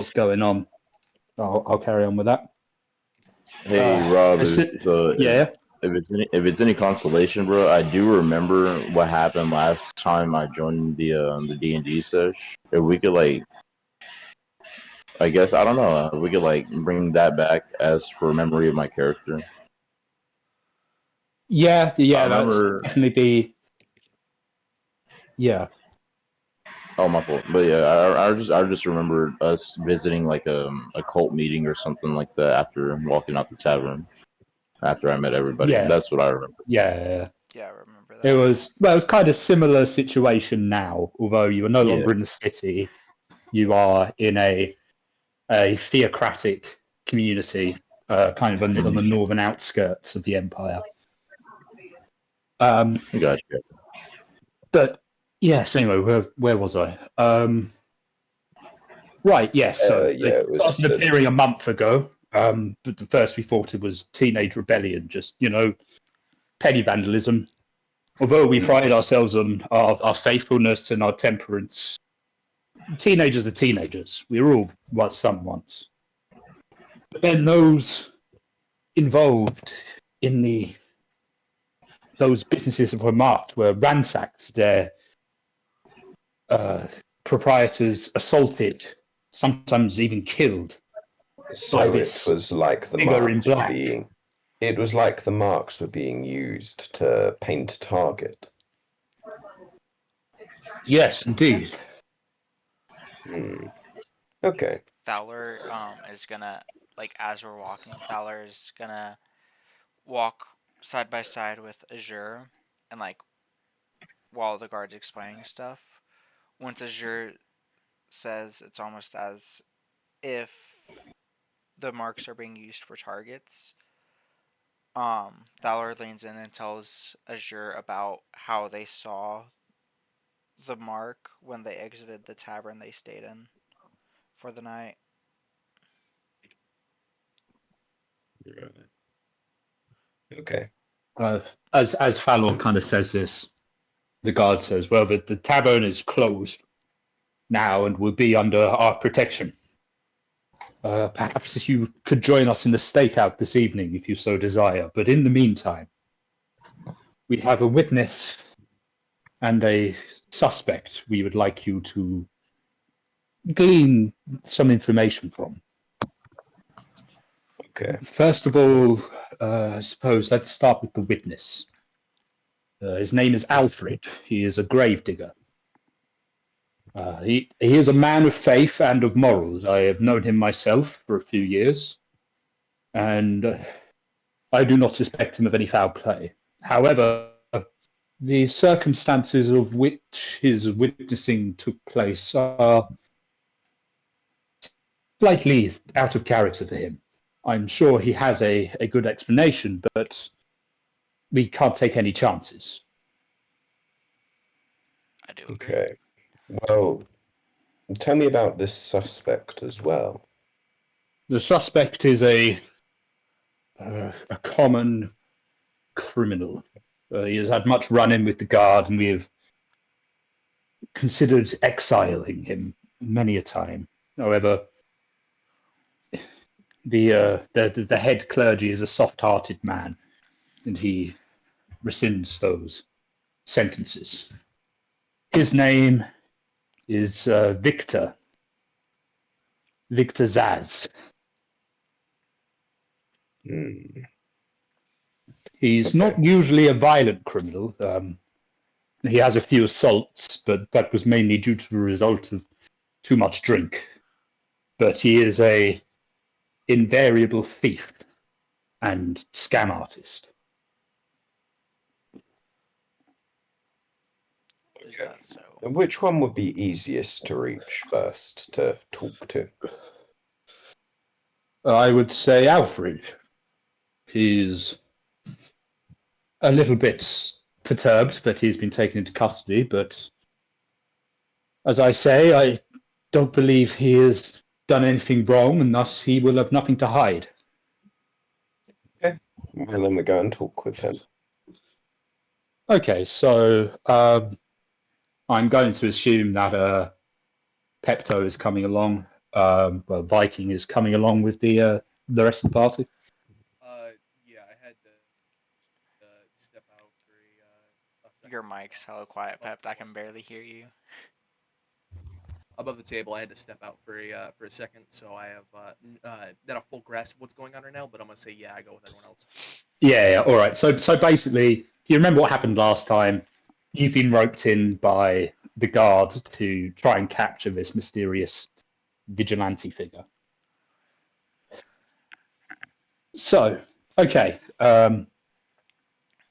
going on. I'll carry on with that. Hey Rob, Yeah. if it's any consolation, bro, I do remember what happened last time I joined the D&D sesh. If we could I guess I don't know, we could bring that back as for memory of my character. Yeah, I that's remember. definitely be. Yeah. Oh, my fault. But yeah, I just remember us visiting a cult meeting or something like that after walking out the tavern. After I met everybody, Yeah. that's what I remember. Yeah. Yeah, I remember that. It was kind of similar situation now, although you are no Yeah. longer in the city. You are in a theocratic community, kind of on the northern outskirts of the empire. Gotcha. But yes, anyway, where was I? Right, yes. So it it was started appearing a month ago. But at first we thought it was teenage rebellion, just petty vandalism. Although we pride ourselves on our faithfulness and our temperance, teenagers are teenagers. We're all some once. But then those involved in those businesses that were marked were ransacked. Their proprietors assaulted, sometimes even killed. So it was like the figure in marks were black. being. It was like the marks were being used to paint a target. Yes, indeed. Okay. Fowler is gonna, as we're walking, Fowler is gonna walk side by side with Azure, and while the guard's explaining stuff, once Azure says it's almost as if the marks are being used for targets, Fowler leans in and tells Azure about how they saw the mark when they exited the tavern they stayed in for the night. Okay. As Fallon kind of says this, the guard says, "Well, the tavern is closed now and will be under our protection. Perhaps you could join us in the stakeout this evening if you so desire. But in the meantime, we have a witness and a suspect we would like you to glean some information from. Okay. First of all, I suppose let's start with the witness. His name is Alfred. He is a gravedigger. He is a man of faith and of morals. I have known him myself for a few years, and I do not suspect him of any foul play. However, the circumstances of which his witnessing took place are slightly out of character for him. I'm sure he has a good explanation, but we can't take any chances. I do agree. Okay. Well, tell me about this suspect as well. The suspect is a common criminal. He has had much run-in with the guard, and we have considered exiling him many a time. However, the head clergy is a soft-hearted man, and he rescinds those sentences. His name is Victor Zaz. He's not usually a violent criminal. He has a few assaults, but that was mainly due to the result of too much drink. But he is a invariable thief and scam artist. Is that so? And which one would be easiest to reach first to talk to? I would say Alfred. He's a little bit perturbed that he's been taken into custody, but as I say, I don't believe he has done anything wrong, and thus he will have nothing to hide. Okay. Well, then we go and talk with him. Okay, so I'm going to assume that Pepto is coming along. Well, Viking is coming along with the rest of the party. Yeah, I had to step out for a second. Your mic's hella quiet, Pep. I can barely hear you. Above the table. I had to step out for a second, so I have not a full grasp of what's going on right now. But I'm gonna say yeah, I go with everyone else. Yeah. All right. So basically, if you remember what happened last time, you've been roped in by the guard to try and capture this mysterious vigilante figure. So, okay.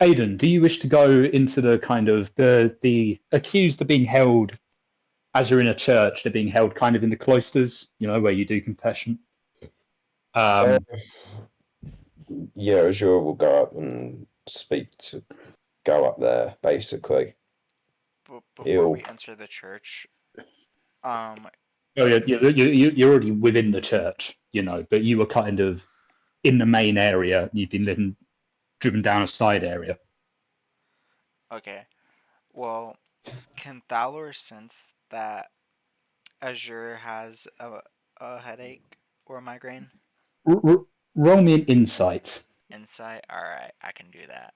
Aidan, do you wish to go into the kind of the accused are being held as you're in a church? They're being held kind of in the cloisters, where you do confession. Yeah, Azure will go up and go up there, basically. Before we enter the church, Oh, you're already within the church, but you were kind of in the main area. You've been driven down a side area. okay. Well, can Thalor sense that Azure has a headache or a migraine? Roll me an insight. Insight? Alright, I can do that.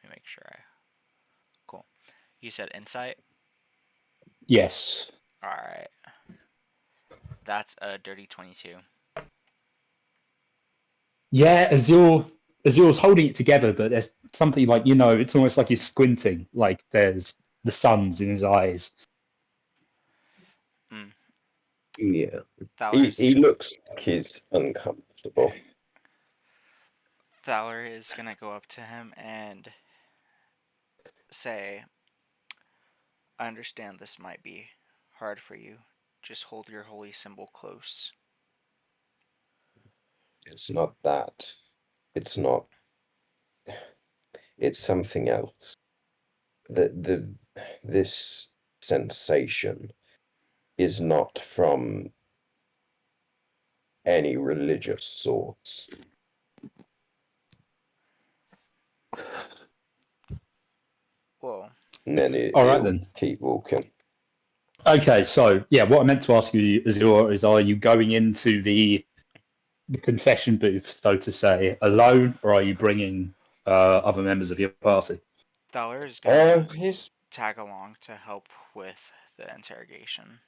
Let me make sure Cool. You said insight? Yes. Alright. That's a dirty 22. Yeah, Azur's holding it together, but there's something like, it's almost like he's squinting, like there's the sun's in his eyes. Yeah. Thalor's, He looks like he's uncomfortable. Thalor is gonna go up to him and say, I understand this might be hard for you. Just hold your holy symbol close. It's not that. It's not. It's something else. This sensation is not from any religious sorts. Whoa. And then All right, he'll then. keep walking. Okay, so yeah, what I meant to ask you, Azure, is are you going into the confession booth, so to say, alone, or are you bringing other members of your party? Thalor is gonna He's tag along to help with the interrogation.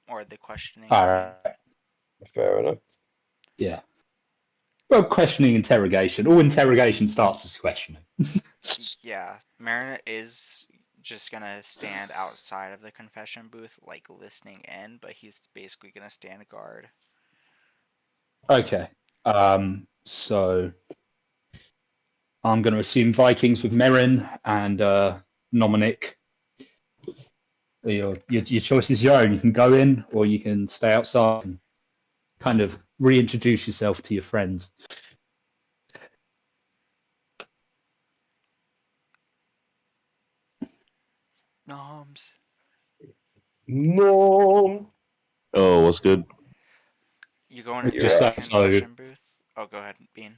Or the questioning, All I mean. right. fair enough. Yeah. Well, questioning, interrogation. All interrogation starts as questioning. Yeah, Marina is just gonna stand outside of the confession booth, like listening in, but he's basically gonna stand guard. Okay. So I'm going to assume Vikings with Merrin and Nominic. Your choice is your own. You can go in or you can stay outside and kind of reintroduce yourself to your friends. Noms. No. Oh, what's good? You going It's inside just the that, so- confession booth? Oh, go ahead, Bean.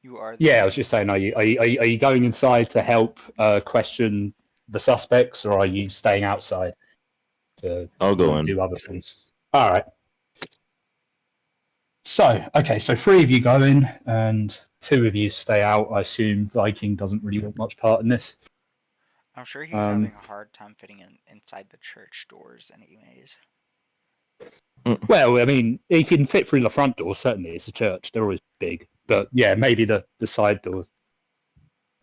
You are the Yeah, I was just saying, are you going inside to help question the suspects, or are you staying outside to I'll go in. do other things? All right. So, okay, so 3 of you go in and 2 of you stay out. I assume Viking doesn't really want much part in this. I'm sure he's having a hard time fitting inside the church doors, anyways. Well, I mean, he can fit through the front door, certainly. It's a church. They're always big. But yeah, maybe the side doors.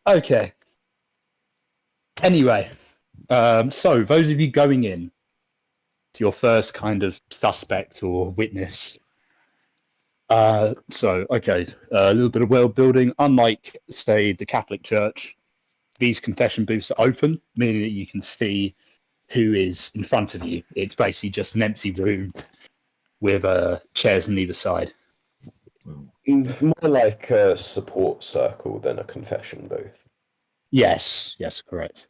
Okay. Anyway, so those of you going in to your first kind of suspect or witness. Okay, a little bit of world building. Unlike, say, the Catholic Church, these confession booths are open, meaning that you can see who is in front of you. It's basically just an empty room with chairs on either side. More like a support circle than a confession booth. Yes, correct.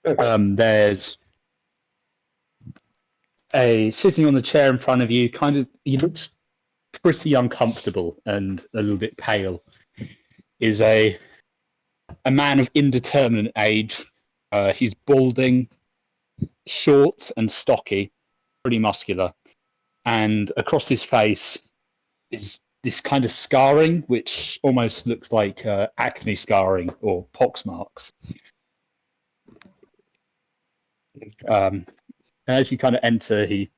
Okay. There's a sitting on the chair in front of you. He looks pretty uncomfortable and a little bit pale. Is a man of indeterminate age. He's balding, short and stocky, pretty muscular, and across his face is this kind of scarring, which almost looks like acne scarring or pox marks. As you kind of enter, he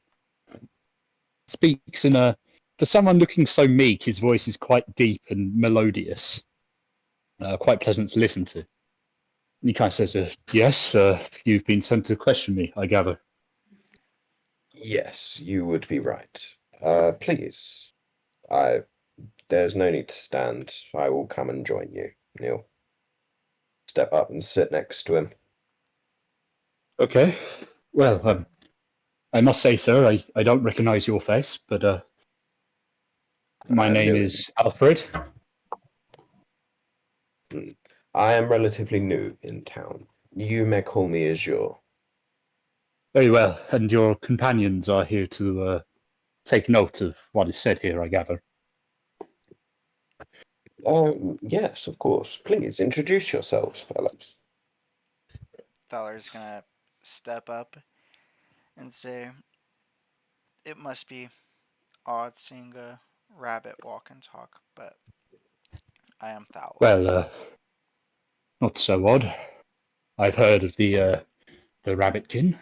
speaks in a. For someone looking so meek, his voice is quite deep and melodious, quite pleasant to listen to. And he kind of says, "Yes, you've been sent to question me, I gather." Yes, you would be right. Please. There's no need to stand. I will come and join you. Neil. Step up and sit next to him. Okay. Well, I must say, sir, I don't recognize your face, but my name Neil. is Alfred. I am relatively new in town. You may call me Azure. Very well, and your companions are here to take note of what is said here, I gather. Yes, of course. Please introduce yourselves, fellows. Thaler's gonna step up and say, "It must be odd seeing a rabbit walk and talk, but I am Thaler." Well, not so odd. I've heard of the rabbitkin.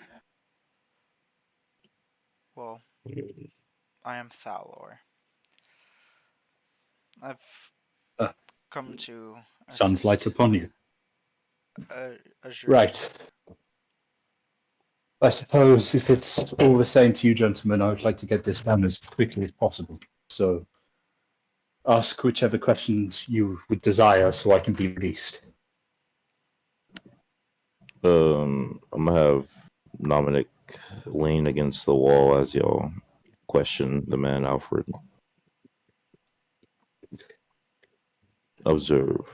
Well, I am Thalor. I've Uh, come to Sun's light assist upon you. Azure. Right. I suppose if it's all the same to you, gentlemen, I would like to get this done as quickly as possible. So ask whichever questions you would desire so I can be released. I'm gonna have Dominic lean against the wall as y'all question the man Alfred. Observe.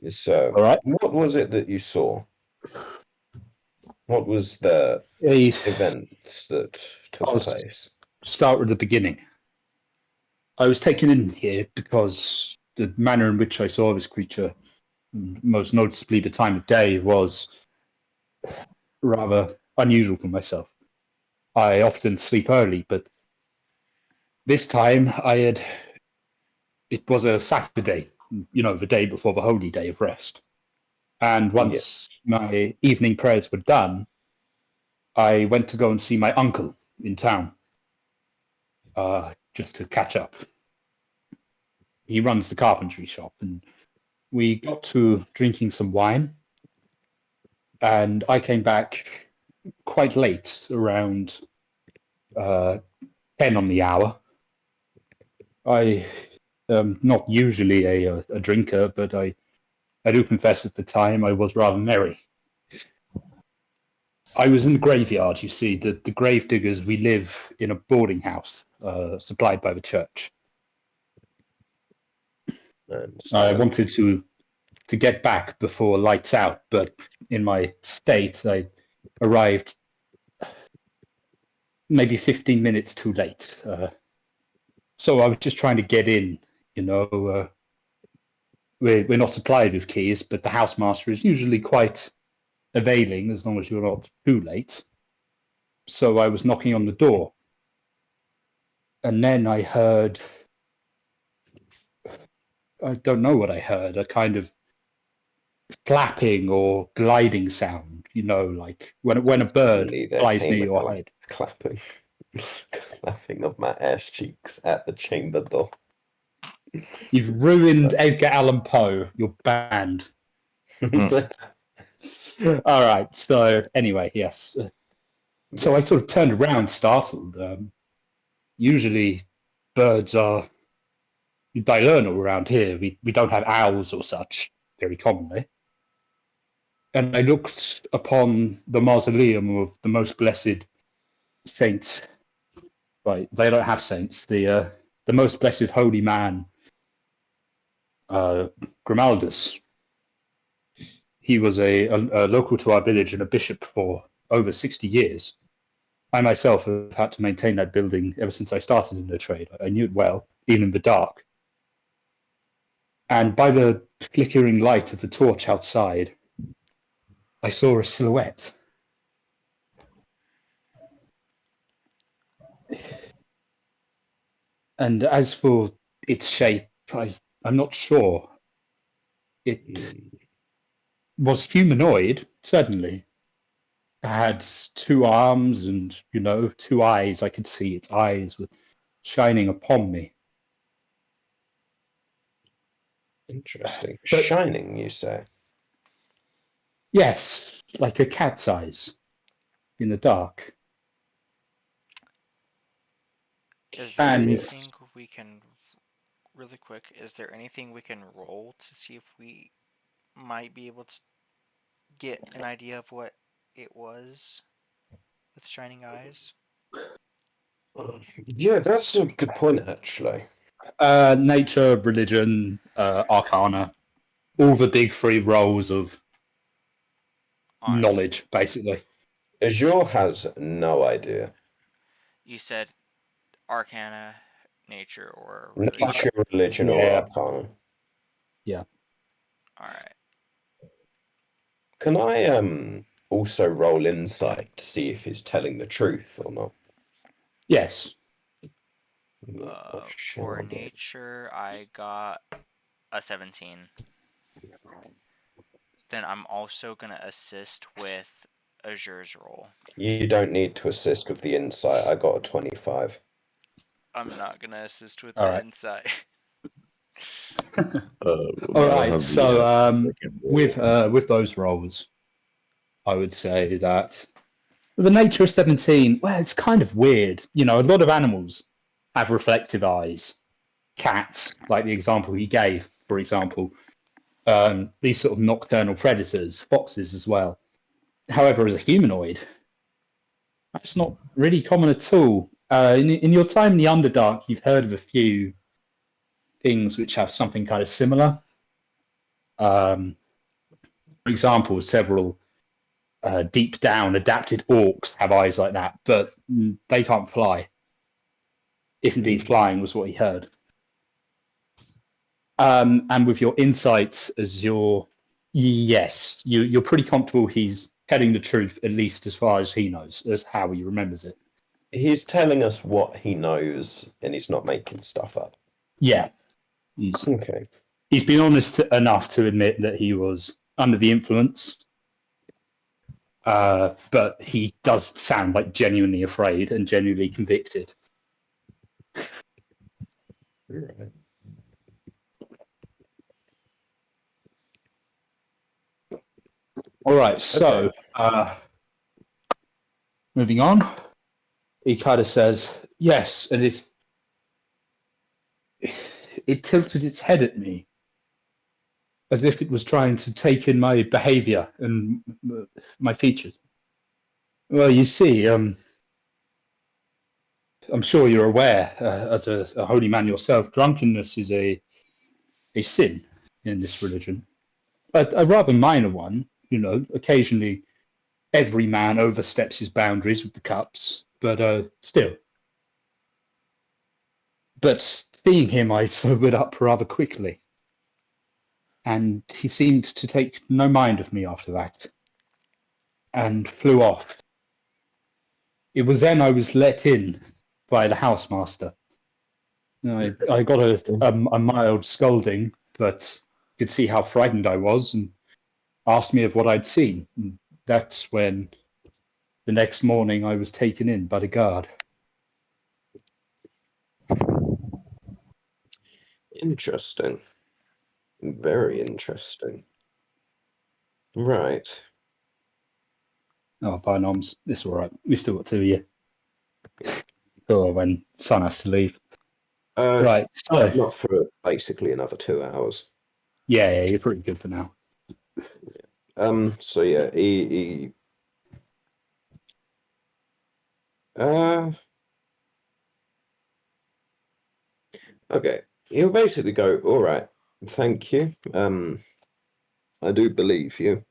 So, All right. what was it that you saw? What was the A event that took I'll place? start with the beginning. I was taken in here because the manner in which I saw this creature, most noticeably the time of day, was rather unusual for myself. I often sleep early, but this time it was a Saturday, the day before the holy day of rest. And once my evening prayers were done, I went to go and see my uncle in town, just to catch up. He runs the carpentry shop, and we got to drinking some wine, and I came back quite late, around 10 on the hour. I am not usually a drinker, but I do confess at the time I was rather merry. I was in the graveyard, you see. The grave diggers, we live in a boarding house supplied by the church. I wanted to get back before lights out, but in my state, I arrived maybe 15 minutes too late. So I was just trying to get in. We're not supplied with keys, but the housemaster is usually quite availing as long as you're not too late. So I was knocking on the door, and then I heard, I don't know what I heard, a kind of flapping or gliding sound, like when a bird Suddenly there flies came near a your head. clapping, clapping of my ass cheeks at the chamber door. You've ruined Edgar Allan Poe, you're banned. All right, so anyway, yes. So I sort of turned around, startled. Usually birds are diurnal around here. We don't have owls or such, very commonly. And I looked upon the mausoleum of the most blessed saints. Right, they don't have saints. The most blessed holy man, Grimaldus. He was a local to our village and a bishop for over 60 years. I myself have had to maintain that building ever since I started in the trade. I knew it well, even in the dark. And by the flickering light of the torch outside, I saw a silhouette And as for its shape, I'm not sure. It was humanoid, certainly. It had 2 arms and, 2 eyes. I could see its eyes were shining upon me. Interesting. But Shining, you say? yes, like a cat's eyes in the dark. Is there And anything we can, really quick, is there anything we can roll to see if we might be able to get an idea of what it was with shining eyes? Yeah, that's a good point, actually. nature, religion, arcana, all the big three roles of Alright. knowledge, basically. Azure has no idea. You said arcana, nature, or religion. Nature, religion, or Yeah. arcana. Yeah. Alright. Can I also roll insight to see if he's telling the truth or not? Yes. I shall For do. nature, I got a 17. Then I'm also going to assist with Azure's roll. You don't need to assist with the insight. I got a 25. I'm not going to assist with All the right. insight. All I'll right. have So the second roll. with those roles, I would say that the nature of 17, well, it's kind of weird. A lot of animals have reflective eyes. Cats, like the example he gave, for example, these sort of nocturnal predators, foxes as well. However, as a humanoid, that's not really common at all. In your time in the Underdark, you've heard of a few things which have something kind of similar. For example, several deep down adapted orcs have eyes like that, but they can't fly. If indeed flying was what he heard. And with your insights as yes, you're pretty comfortable he's telling the truth, at least as far as he knows, as how he remembers it. He's telling us what he knows, and he's not making stuff up. Yeah, Okay. he's been honest enough to admit that he was under the influence, but he does sound like genuinely afraid and genuinely convicted. Right. All right, so Okay. moving on, he kind of says, yes, and it tilted its head at me as if it was trying to take in my behavior and my features. Well, you see, I'm sure you're aware, as a holy man yourself, drunkenness is a sin in this religion. A rather minor one, occasionally every man oversteps his boundaries with the cups, but still. But seeing him, I sobered up rather quickly, and he seemed to take no mind of me after that, and flew off. It was then I was let in by the housemaster. I got a mild scolding, but could see how frightened I was and asked me of what I'd seen. And that's when the next morning I was taken in by the guard. Interesting. Very interesting. Right. Oh, by noms, it's all right. We still got 2 of you. Oh, when Son has to leave. Right, so Not for basically another 2 hours. yeah, you're pretty good for now. So yeah, he okay. He'll basically go, all right, thank you. I do believe you.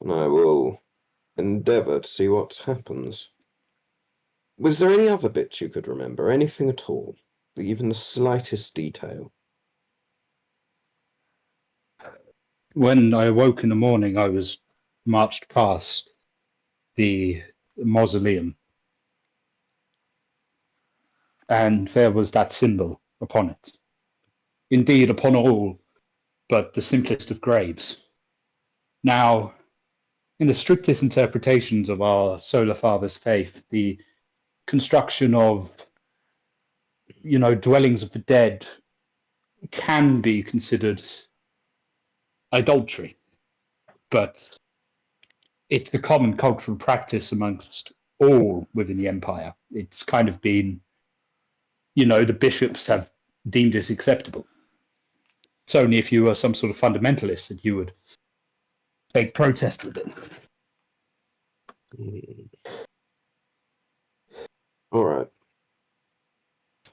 And I will endeavour to see what happens. Was there any other bits you could remember? Anything at all? Even the slightest detail? When I awoke in the morning, I was marched past the mausoleum. and there was that symbol upon it. Indeed, upon all but the simplest of graves. Now, in the strictest interpretations of our Solar Father's faith, the construction of, dwellings of the dead can be considered idolatry, but it's a common cultural practice amongst all within the empire. It's kind of been, the bishops have deemed it acceptable. It's only if you were some sort of fundamentalist that you would take protest with it. All right.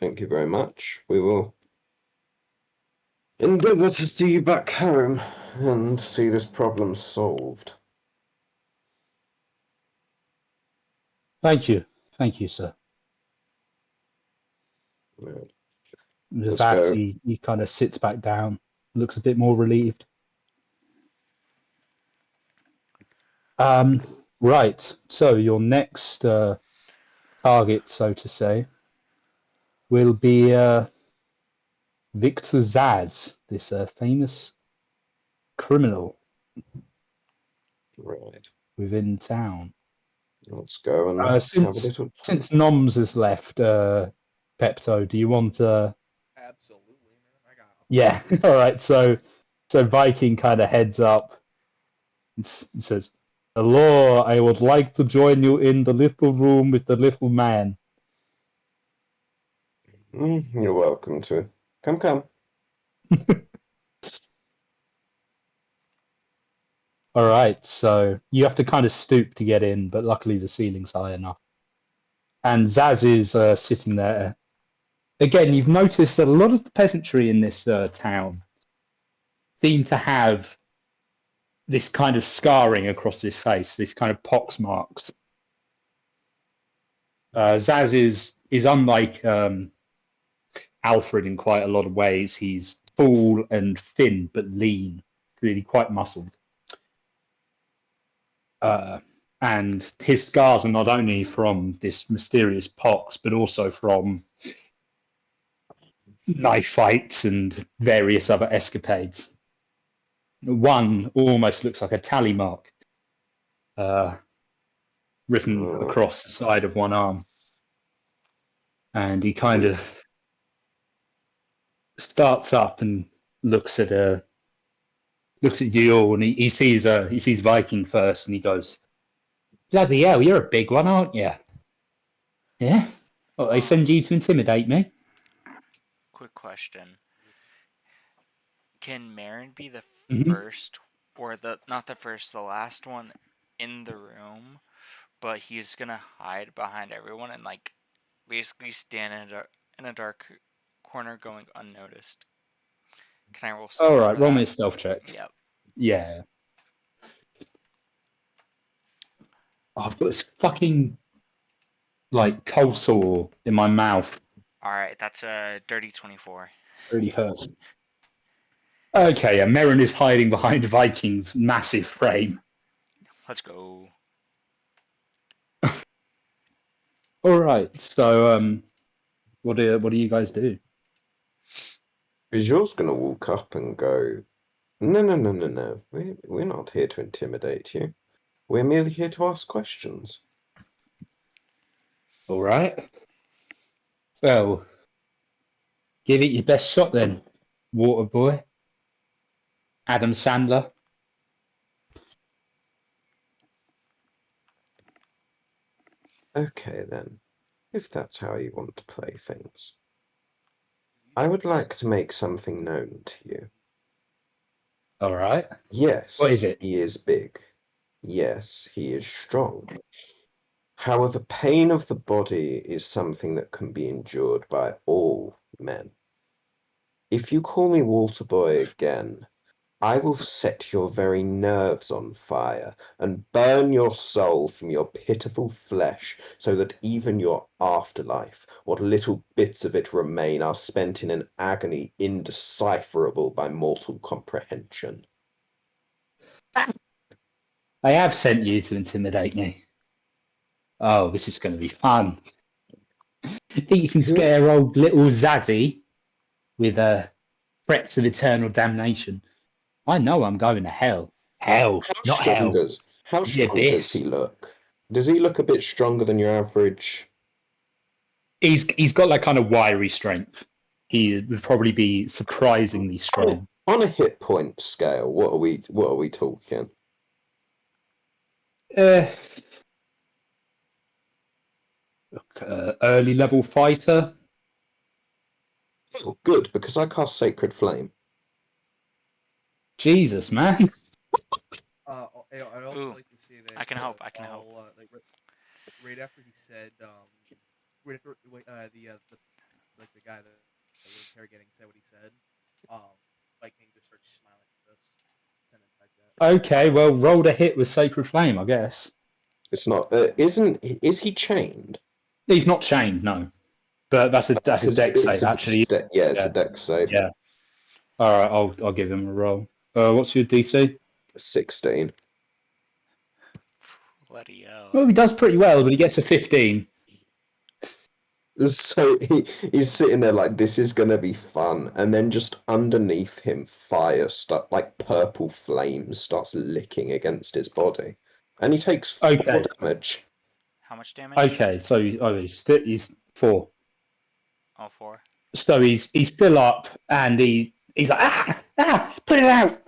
Thank you very much. We will endeavour to see you back home and see this problem solved. Thank you, sir. Right. With Let's that, go. he kind of sits back down, looks a bit more relieved. Right. So your next target, so to say, will be Victor Zaz, this famous criminal Right. within town. Let's go and have a little. Since Noms has left, Pepto, do you want? Absolutely, man. I got. Yeah. All right. So Viking kind of heads up and says, "Hello, I would like to join you in the little room with the little man." You're welcome to. Come. All right. So you have to kind of stoop to get in, but luckily the ceiling's high enough. And Zaz is sitting there. Again, you've noticed that a lot of the peasantry in this town seem to have this kind of scarring across his face, this kind of pox marks. Zaz is unlike Alfred in quite a lot of ways. He's tall and thin, but lean, really quite muscled. And his scars are not only from this mysterious pox, but also from knife fights and various other escapades. One almost looks like a tally mark written across the side of one arm. And he kind of starts up and looks at you all, and he sees Viking first, and he goes, "Bloody hell, you're a big one, aren't you?" Yeah. Well, they send you to intimidate me. Quick question: can Marin be the Mm-hmm. first, or not the first, the last one in the room, but he's gonna hide behind everyone and basically stand in a dark corner going unnoticed? Can I roll stealth? All right, for roll that? me a stealth check. Yep. Yeah. Oh, I've got this fucking cold sore in my mouth. All right, that's a dirty 24. Really hurts. Okay, yeah, Merrin is hiding behind Viking's massive frame. Let's go. All right, so what do you guys do? Visual's gonna walk up and go, No. We're not here to intimidate you. We're merely here to ask questions. All right. Well, give it your best shot then, Water Boy. Adam Sandler. Okay then, if that's how you want to play things. I would like to make something known to you. All right. Yes, What is it? he is big. Yes, he is strong. However, pain of the body is something that can be endured by all men. If you call me Walter Boy again, I will set your very nerves on fire and burn your soul from your pitiful flesh so that even your afterlife, what little bits of it remain, are spent in an agony indecipherable by mortal comprehension. I have sent you to intimidate me. Oh, this is going to be fun. Think you can scare old little Zazzy with threats of eternal damnation? I know I'm going to hell. Hell, not hell. How The strong does abyss. he look? Does he look a bit stronger than your average? He's got that kind of wiry strength. He would probably be surprisingly strong. On a hit point scale, what are we talking? Early level fighter. Oh, good, because I cast Sacred Flame. Jesus, man. I'd also Ooh, like to say that I can help. I can help. like right after he said, right after the guy that we're interrogating said what he said, White King just starts smiling at this sentence I jet. Okay, well, rolled a hit with Sacred Flame, I guess. It's not. Is he chained? He's not chained, no. But that's a dex save, actually. It's a dex save. Yeah. All right, I'll give him a roll. What's your DC? 16. Bloody hell. Well, he does pretty well, but he gets a 15. So he's sitting there like, this is gonna be fun, and then just underneath him, like purple flames starts licking against his body, and he takes 4 Okay. damage. How much damage? Okay, so he's 4. Oh, 4. So he's still up, and he's like, put it out.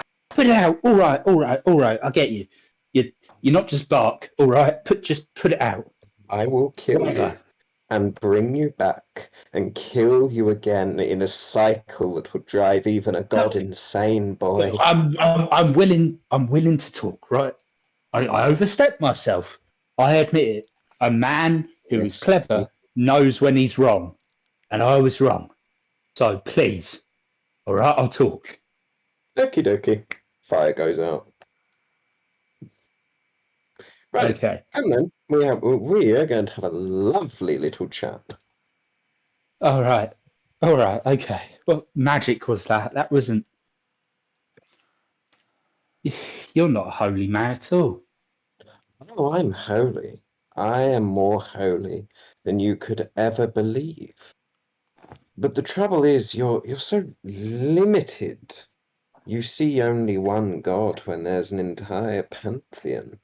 All right. I get you. You're not just bark. All right, just put it out. I will kill you and bring you back and kill you again in a cycle that would drive even a god insane, boy. I'm willing to talk, right? I overstepped myself. I admit it. A man who is clever knows when he's wrong, and I was wrong. So please, all right, I'll talk. Okie dokie. Fire goes out. Right, Okay. and then we are going to have a lovely little chat. All right. Okay. What magic was that? That wasn't. You're not a holy man at all. Oh, I'm holy. I am more holy than you could ever believe. But the trouble is, you're so limited. You see only one god when there's an entire pantheon,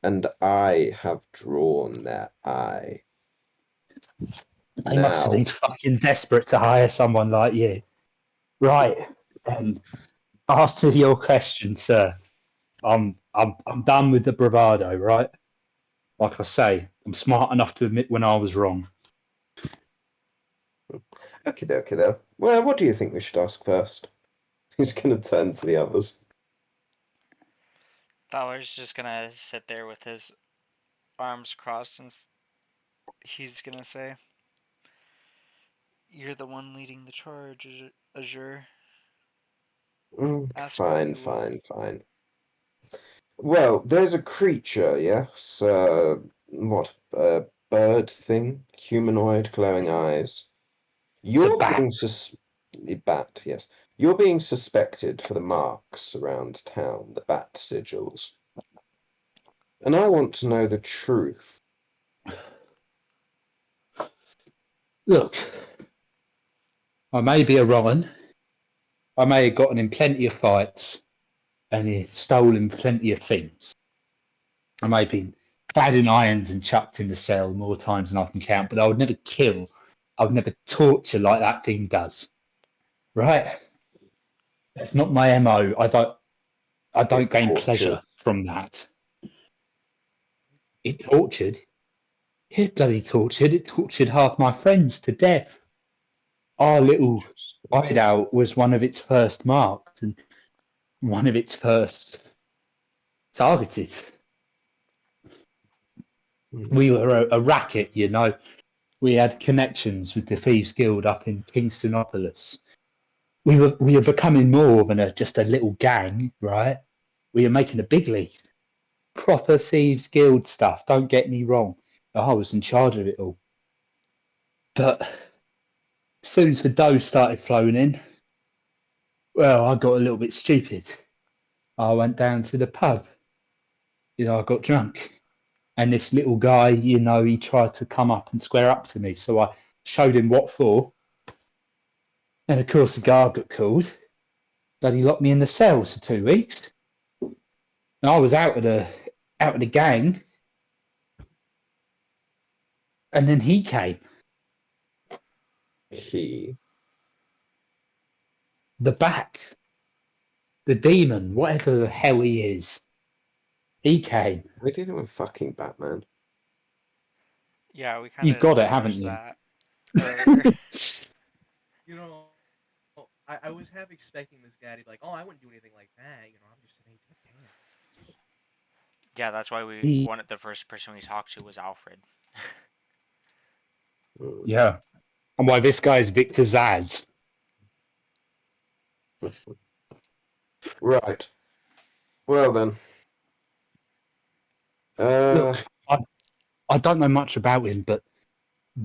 and I have drawn their eye. They must have been fucking desperate to hire someone like you. Right. Answer your question, sir. I'm done with the bravado, right? Like I say, I'm smart enough to admit when I was wrong. Okie dokie, though. Well, what do you think we should ask first? He's going to turn to the others. Thaler's just gonna sit there with his arms crossed and he's gonna say, "You're the one leading the charge, Azure. Ask what you will." Fine. Well, there's a creature, yes? What? A bird thing? Humanoid, glowing eyes. It's a bat. A bat, yes. You're being suspected for the marks around town, the bat sigils. And I want to know the truth. Look, I may be a wrong. I may have gotten in plenty of fights and stolen plenty of things. I may have been clad in irons and chucked in the cell more times than I can count, but I would never kill. I would never torture like that thing does. Right? That's not my MO. I don't gain pleasure from that. It tortured. It bloody tortured. It tortured half my friends to death. Our little hideout was one of its first marked and one of its first targeted. We were a racket, you know. We had connections with the Thieves Guild up in Kingstonopolis. We were becoming more than just a little gang, right? We were making a big league. Proper Thieves Guild stuff, don't get me wrong. I was in charge of it all. But as soon as the dough started flowing in, well, I got a little bit stupid. I went down to the pub. You know, I got drunk. And this little guy, you know, he tried to come up and square up to me. So showed him what for. And of course, the guard got called. Bloody locked me in the cells for 2 weeks. And I was out of the gang. And then he came. He. The bat. The demon. Whatever the hell he is. He came. We're dealing with fucking Batman. Yeah, we kind You've of got it, haven't established you? that earlier. You know, I was half expecting this guy to be like, oh, I wouldn't do anything like that. You know, I'm just an agent. Damn. Yeah, that's why we He- wanted the first person we talked to was Alfred. Mm. Yeah. And why this guy is Victor Zaz. Right. Well then. Look, I don't know much about him, but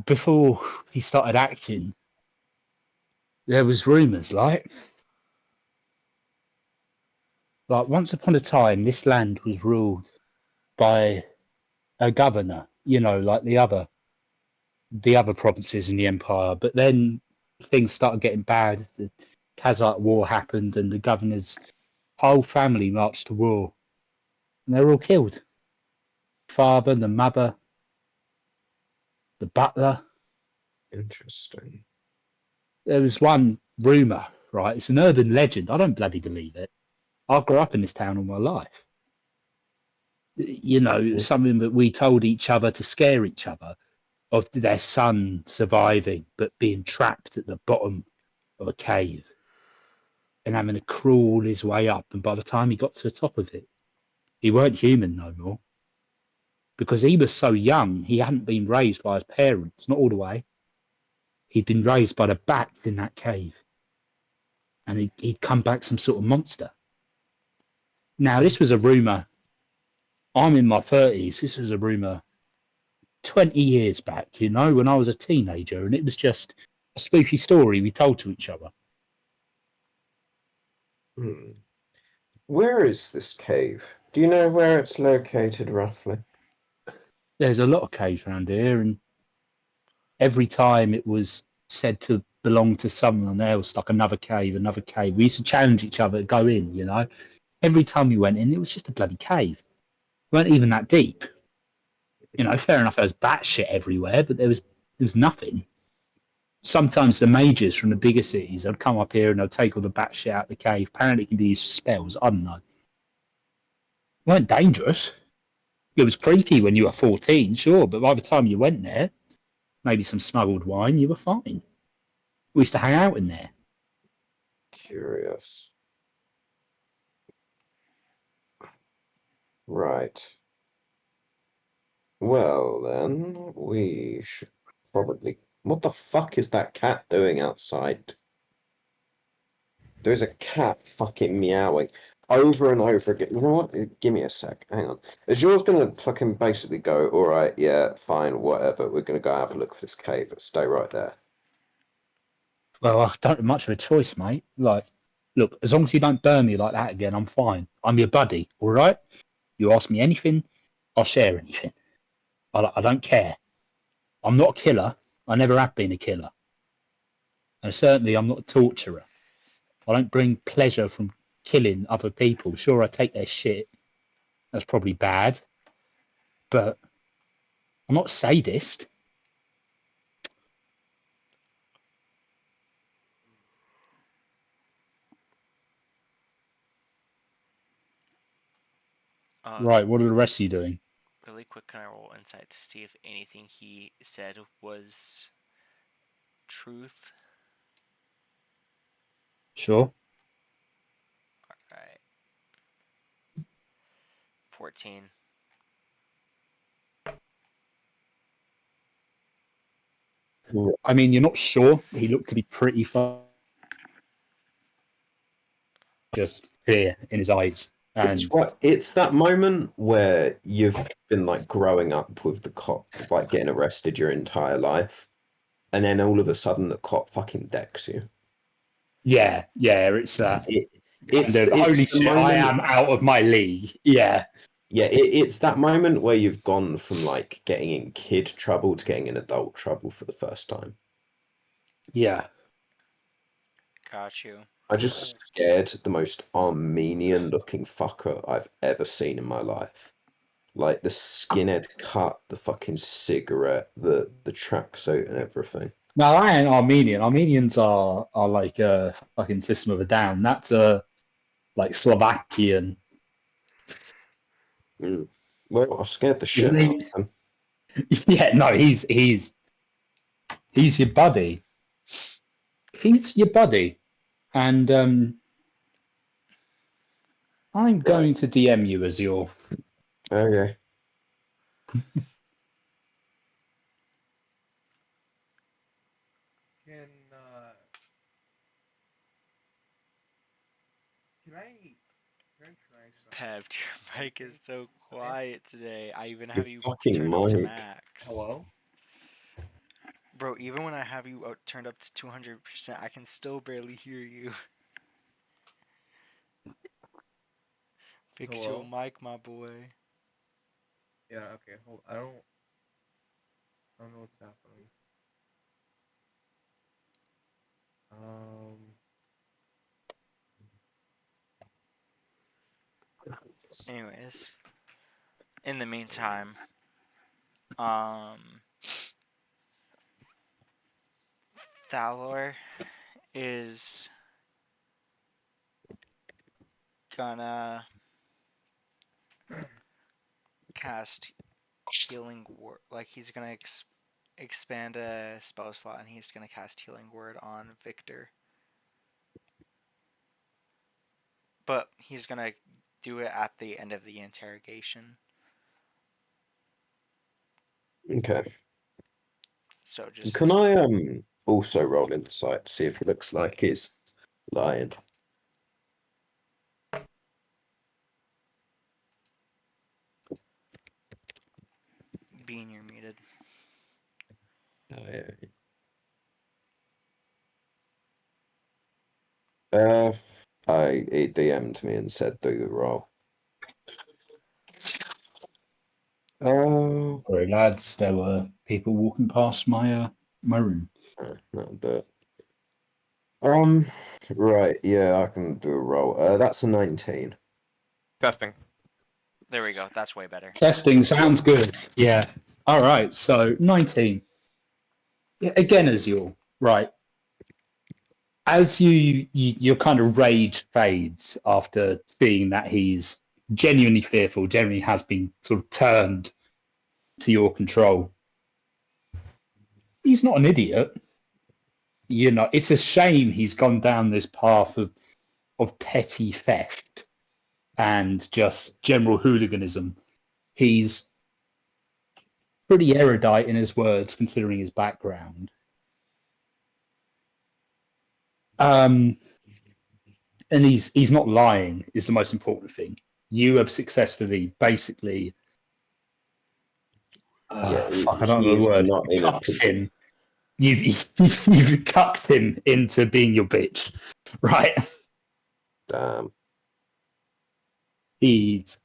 before he started acting, there was rumours, like once upon a time, this land was ruled by a governor, you know, like the other provinces in the empire. But then things started getting bad. The Khazite War happened, and the governor's whole family marched to war, and they were all killed. Father, the mother, the butler. Interesting. There was one rumor, right? It's an urban legend. I don't bloody believe it. I grew up in this town all my life. You know, something that we told each other to scare each other of their son surviving but being trapped at the bottom of a cave and having to crawl his way up. And by the time he got to the top of it, he weren't human no more. Because he was so young, he hadn't been raised by his parents, not all the way. He'd been raised by the bat in that cave. And he'd come back some sort of monster. Now, this was a rumour. I'm in my 30s. This was a rumour 20 years back, you know, when I was a teenager. And it was just a spooky story we told to each other. Hmm. Where is this cave? Do you know where it's located roughly? There's a lot of caves around here, and every time it was said to belong to someone else, like another cave, another cave. We used to challenge each other to go in, you know. Every time we went in, it was just a bloody cave. It weren't even that deep. You know, fair enough, there was bat shit everywhere, but there was nothing. Sometimes the mages from the bigger cities, they'd come up here and they'd take all the bat shit out of the cave. Apparently it can be used for spells, I don't know. It weren't dangerous. It was creepy when you were 14, sure, but by the time you went there, maybe some smuggled wine, you were fine. We used to hang out in there. Curious. Right. Well, then, we should probably... What the fuck is that cat doing outside? There's a cat fucking meowing over and over again. You know what? Give me a sec. Hang on. Is yours gonna fucking basically go, alright, yeah, fine, whatever. We're gonna go have a look for this cave. Stay right there. Well, I don't have much of a choice, mate. Like, look, as long as you don't burn me like that again, I'm fine. I'm your buddy, all right? You ask me anything, I'll share anything. I don't care. I'm not a killer. I never have been a killer. And certainly I'm not a torturer. I don't bring pleasure from killing other people. Sure, I take their shit. That's probably bad. But I'm not a sadist. Right, what are the rest of you doing? Really quick, can I roll insight to see if anything he said was truth? Sure. Alright. 14. I mean, you're not sure. He looked to be pretty far. Just fear in his eyes. And It's that moment where you've been like growing up with the cop, like getting arrested your entire life, and then all of a sudden the cop fucking decks you. yeah, it's that. It's Holy the shit, I moment- am out of my league. Yeah. Yeah, it's that moment where you've gone from like getting in kid trouble to getting in adult trouble for the first time. Yeah. Got you. I just scared the most Armenian looking fucker I've ever seen in my life. Like the skinhead cut, the fucking cigarette, the tracksuit and everything. No, I ain't Armenian. Armenians are like a fucking System of a Down. That's like Slovakian, Mm. Well, I scared the shit isn't out he? of him. Yeah, no, he's your buddy. He's your buddy, and I'm Right. going to DM you as your. Okay. Can can I try something? Pev, your mic is so I mean, quiet today. I even Your have you fucking turned up to mic. max. hello? Bro, even when I have you turned up to 200%, I can still barely hear you. Fix your Hello? mic, my boy. Yeah, okay, hold I don't know what's happening. Um Anyways, in the meantime, um, Thalor is gonna cast healing word. Like he's gonna expand a spell slot, and he's gonna cast healing word on Victor. But he's gonna do it at the end of the interrogation. Okay. So just Can I also roll insight to see if it looks like he's lying? being you're muted. Yeah. Uh, he DM'd me and said do the roll. Oh, Sorry, lads. There were people walking past my room. that'll do it. Right, yeah, I can do a roll. That's a 19. testing. There we go. That's way better. Testing sounds good. Yeah. All right. So 19. Yeah, again, as you're right. As your kind of rage fades after seeing that he's genuinely fearful, genuinely has been sort of turned to your control. He's not an idiot. You know, it's a shame he's gone down this path of petty theft and just general hooliganism. He's pretty erudite in his words, considering his background. And he's not lying is the most important thing. You have successfully, basically, Yeah, fuck, I don't he know the is word. not in a Cucked position. him. You've cucked him into being your bitch, right? Damn. He's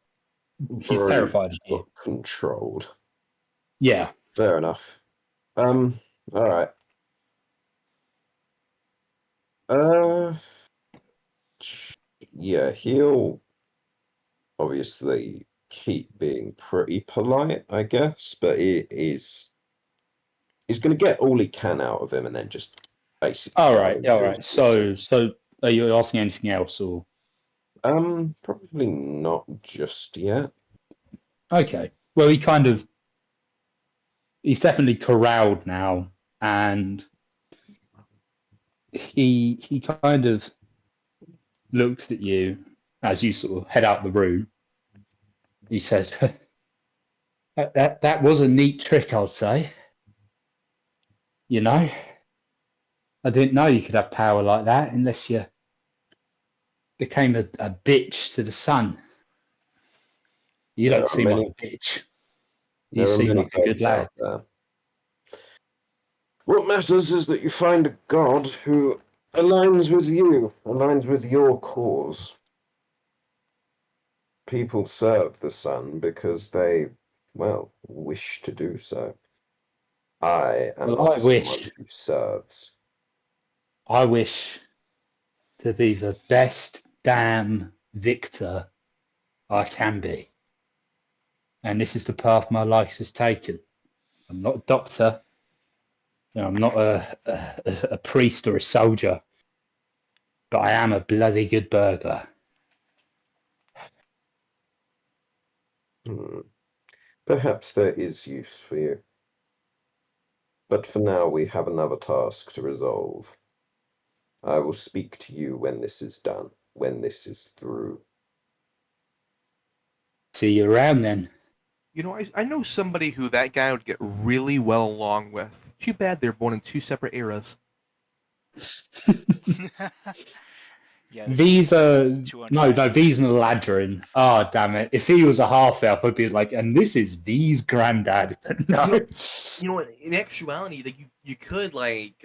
Very terrified of you. controlled. Yeah. Fair enough. All right. Uh, yeah, he'll obviously keep being pretty polite, I guess, but he's going to get all he can out of him and then just basically All tell right. him All to do right. as he says. So are you asking anything else, or Probably not just yet. okay? Well, he's definitely corralled now, and he kind of looks at you as you sort of head out the room. He says, "That was a neat trick, I'd say. You know, I didn't know you could have power like that unless you became a bitch to the sun. You There don't are seem like many, a bitch. You there are seem many like a good gods lad." out there. What matters is that you find a god who aligns with you, aligns with your cause. People serve the sun because they, well, wish to do so. I am Well, I not someone wish. who serves. I wish to be the best damn victor I can be. And this is the path my life has taken. I'm not a doctor. I'm not a priest or a soldier. But I am a bloody good burger. Perhaps there is use for you. But for now, we have another task to resolve. I will speak to you when this is done, when this is through. See you around then. You know, I know somebody who that guy would get really well along with. Too bad they're born in two separate eras. Yeah, this These is are 200 these years are before. Ladrin. Oh damn it! If he was a half elf, I'd be like, and this is V's granddad. But no, You know, in actuality, like you could like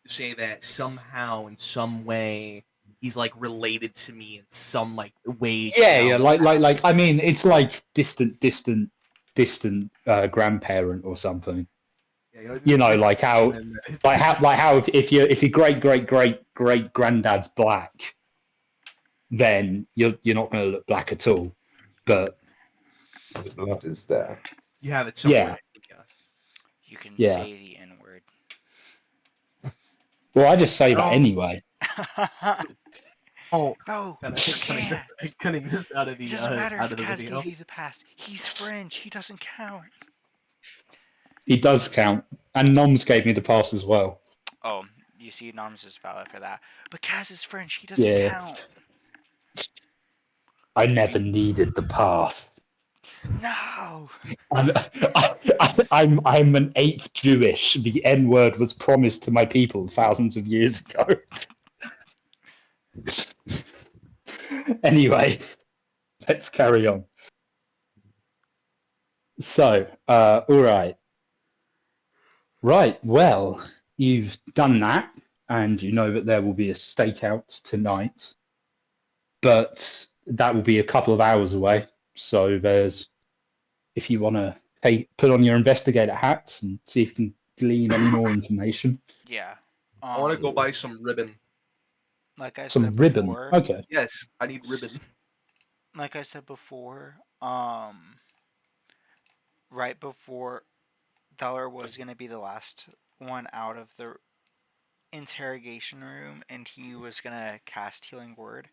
say that somehow in some way he's like related to me in some like way yeah, down. like. I mean, it's like distant grandparent or something. Yeah, you know, You know, this like how, and if your great granddad's black, then you're not going to look black at all. But The blood is there. you have it somewhere. yeah, Yeah. You can yeah. say the N word. Well, I just say that No. anyway. Oh, No, kind you of can't. cutting this out of It the doesn't matter out if of the Kaz video. gave you the pass. He's French. He doesn't count. He does count, and Noms gave me the pass as well. Oh, you see, Noms is valid for that. But Kaz is French. He doesn't Yeah, count. I never needed the pass. No. I'm, I'm an eighth Jewish. The N word was promised to my people thousands of years ago. Anyway, let's carry on. So, all right. Right, well, you've done that, and you know that there will be a stakeout tonight, but that will be a couple of hours away. So there's, if you want to put on your investigator hats and see if you can glean any more information. Yeah. I want to go buy some ribbon. Like I Some said ribbon. before. Okay. Yes, I need ribbon. Like I said before. Right before Dollar was gonna be the last one out of the interrogation room, and he was gonna cast Healing Word.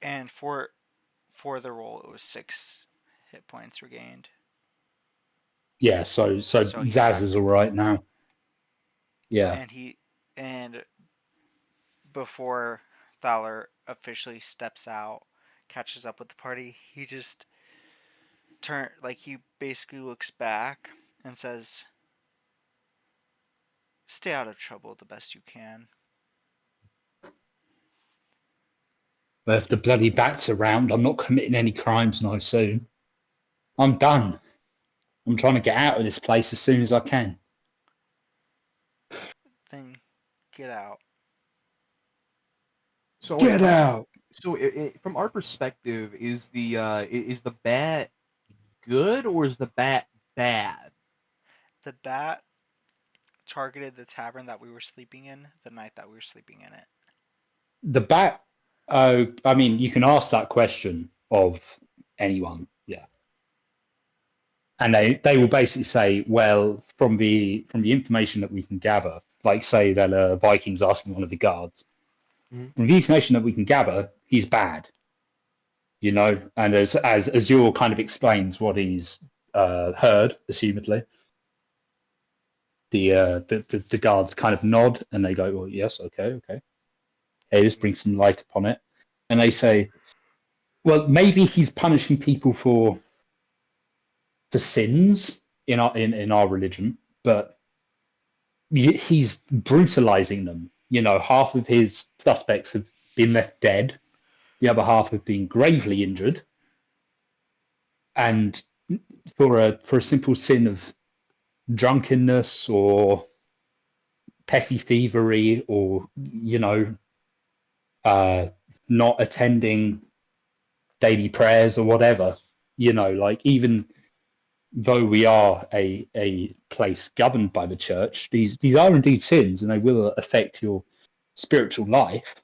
And for the roll, it was 6 hit points regained. Yeah, so So he's Zaz back is to all right normal. now. Yeah. And before Thaler officially steps out, catches up with the party, he just he basically looks back and says, "Stay out of trouble the best you can." But if the bloody bat's around, I'm not committing any crimes no soon. I'm done. I'm trying to get out of this place as soon as I can. Then get out. So Get out! so from our perspective, is the bat good or is the bat bad? The bat targeted the tavern that we were sleeping in the night that we were sleeping in it. The bat, I mean, you can ask that question of anyone, yeah. And they will basically say, well, from the information that we can gather, like say that Vikings asking one of the guards, Mhm. from the information that we can gather, he's bad. You know, and as Azure kind of explains what he's heard, assumedly, the guards kind of nod and they go, well, yes, okay. Hey, let's bring some light upon it. And they say, well, maybe he's punishing people for sins in our religion, but he's brutalizing them. You know, half of his suspects have been left dead, the other half have been gravely injured, and for a simple sin of drunkenness or petty thievery or not attending daily prayers or whatever, like even though we are a place governed by the church, these are indeed sins, and they will affect your spiritual life.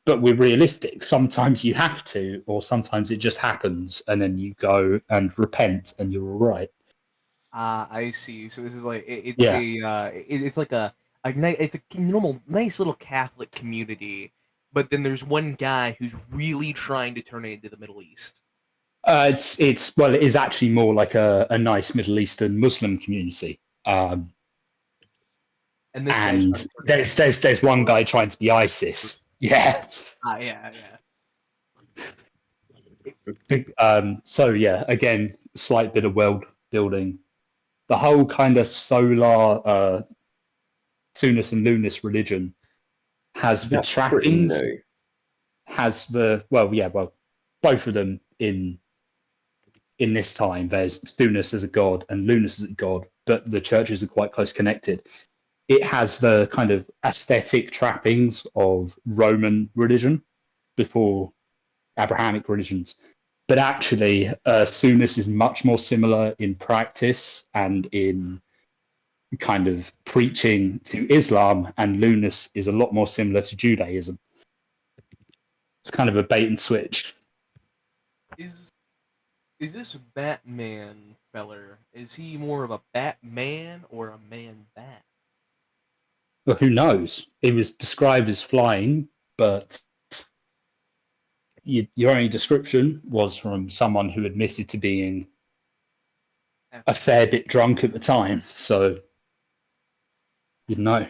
But we're realistic. Sometimes you have to, or sometimes it just happens, and then you go and repent, and you're all right. Ah, I see. So this is like Yeah. it's like it's a normal nice little Catholic community, but then there's one guy who's really trying to turn it into the Middle East. It's well, it is actually more like a nice Middle Eastern Muslim community. And this guy's trying And to turn it into there's one guy trying to be ISIS. Yeah. yeah, yeah. So yeah, again, slight bit of world building. The whole kind of solar Sunnis and Lunis religion has the That's pretty trappings, new. has the both of them in this time. There's Sunnis as a god and Lunis as a god, but the churches are quite close connected. It has the kind of aesthetic trappings of Roman religion before Abrahamic religions. But actually, Sunnis is much more similar in practice and in kind of preaching to Islam, and Lunas is a lot more similar to Judaism. It's kind of a bait and switch. Is is this Batman feller? Is he more of a Batman or a man bat? But who knows? It was described as flying, but your only description was from someone who admitted to being a fair bit drunk at the time. So, you know.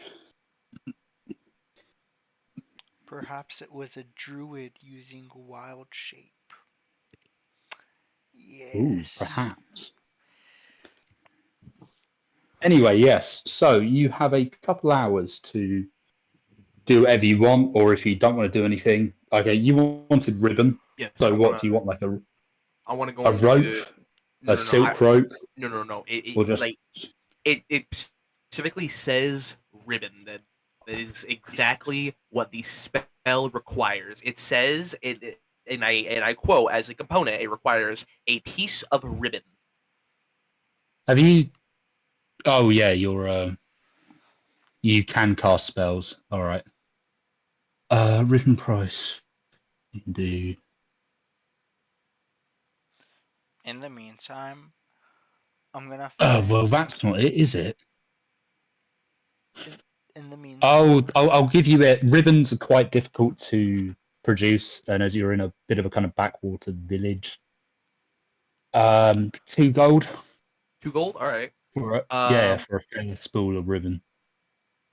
Perhaps it was a druid using wild shape. Ooh, Yes. perhaps. Anyway, yes. So you have a couple hours to do whatever you want, or if you don't want to do anything, okay. You wanted ribbon. Yes, So what do you want? Like I wanna go a rope, into no a no no I silk rope, no no no or like just it specifically says ribbon. That is exactly what the spell requires. It says and I quote as a component. It requires a piece of ribbon. have you? Oh yeah, you can cast spells. All right. Ribbon price. Indeed. In the meantime, I'm gonna find. Well, that's not it, is it? In, in the Oh, meantime, I'll give you it. Ribbons are quite difficult to produce, and as you're in a bit of a kind of backwater village, 2 gold 2 gold. All right. yeah, Um, for a fair spool of ribbon.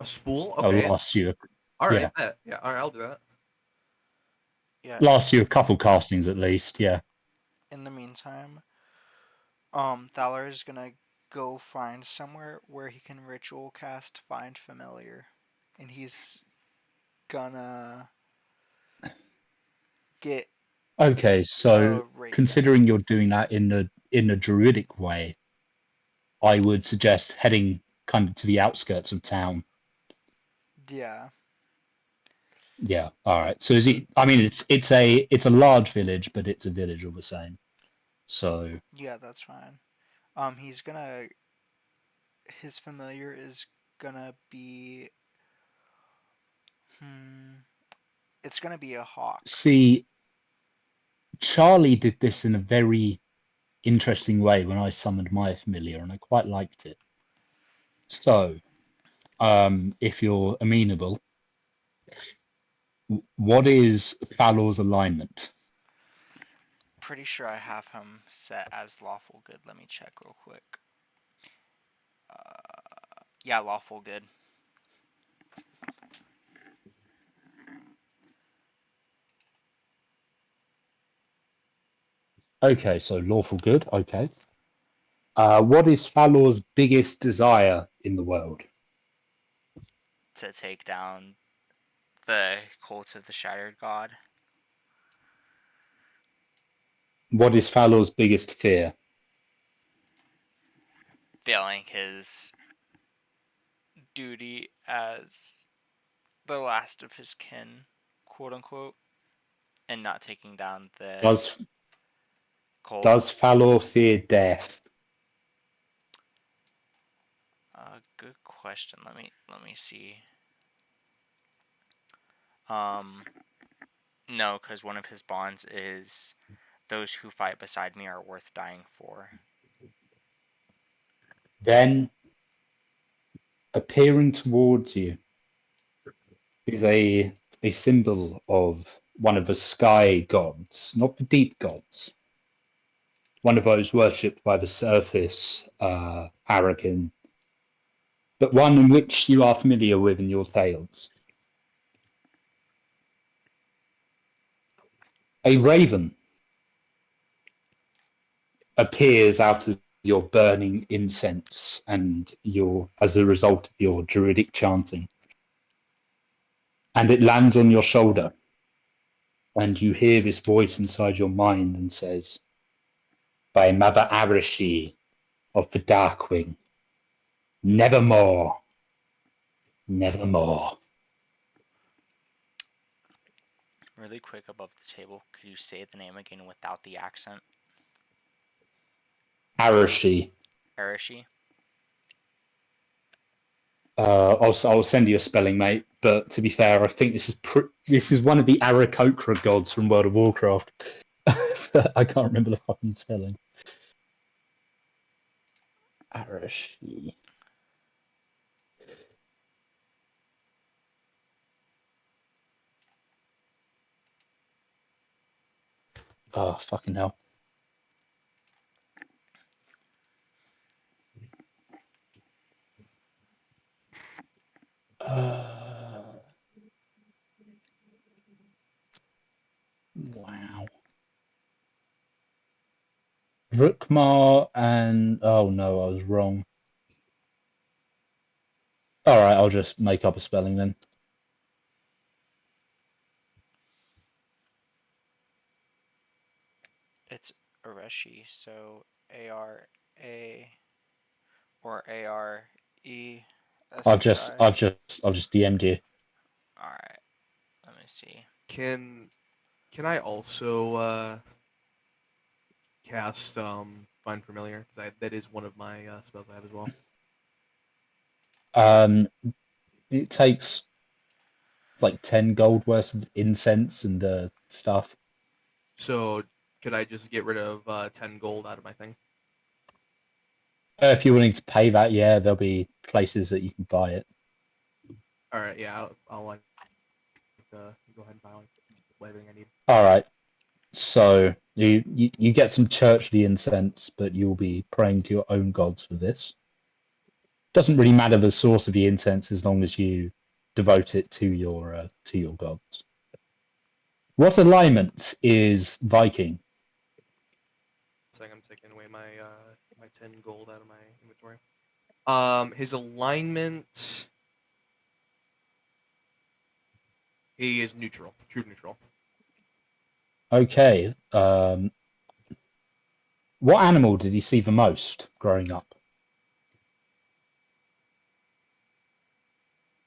a spool. I'll Okay. last you, All right. yeah, Yeah. All right. I'll do that. yeah. last you a couple castings at least. Yeah. In the meantime, Thaler is gonna go find somewhere where he can ritual cast Find Familiar, and he's gonna get Okay, so a raven. considering you're doing that in the druidic way, I would suggest heading kind of to the outskirts of town. Yeah. Yeah. All And, right. So is it? I mean, it's a large village, but it's a village all the same. So yeah, that's fine. He's gonna. His familiar is gonna be. Hmm. It's gonna be a hawk. see, Charlie did this in a very interesting way when I summoned my familiar, and I quite liked it. So, if you're amenable, what is Falor's alignment? Pretty sure I have him set as lawful good. Let me check real quick. Yeah, lawful good. Okay, so lawful good. Okay. What is Falor's biggest desire in the world? To take down the cult of the Shattered God. What is Falor's biggest fear? Failing his duty as the last of his kin, quote unquote, and not taking down the Does cult. does Falor fear death? Good question. Let me see. No, because one of his bonds is those who fight beside me are worth dying for. Then, appearing towards you is a symbol of one of the sky gods, not the deep gods. One of those worshipped by the surface, Arakin, but one in which you are familiar with in your tales. A raven appears out of your burning incense and as a result of your druidic chanting. And it lands on your shoulder, and you hear this voice inside your mind and says, by Mother Arashi of the Darkwing, nevermore, nevermore. Really quick above the table, could you say the name again without the accent? Arashi. Arashi? I'll send you a spelling, mate. But to be fair, I think this is one of the Aarakocra gods from World of Warcraft. I can't remember the fucking spelling. Arashi. Oh, fucking hell. Wow. Rookmar and... Oh, no, I was wrong. Alright, I'll just make up a spelling then. It's Arashi, so A-R-A or I've just A-R-E-S-H-I. I've just DM'd you. Alright, let me see. Can I also cast Find Familiar? Because that is one of my spells I have as well. It takes like 10 gold worth of incense and stuff. So could I just get rid of 10 gold out of my thing? If you're willing to pay that, yeah, there'll be places that you can buy it. All right, yeah, I'll like go ahead and buy like everything I need. All right. So you get some churchly incense, but you'll be praying to your own gods for this. Doesn't really matter the source of the incense as long as you devote it to your gods. What alignment is Viking? So I'm taking away my my 10 gold out of my inventory. His alignment, he is neutral, true neutral. Okay. What animal did he see the most growing up?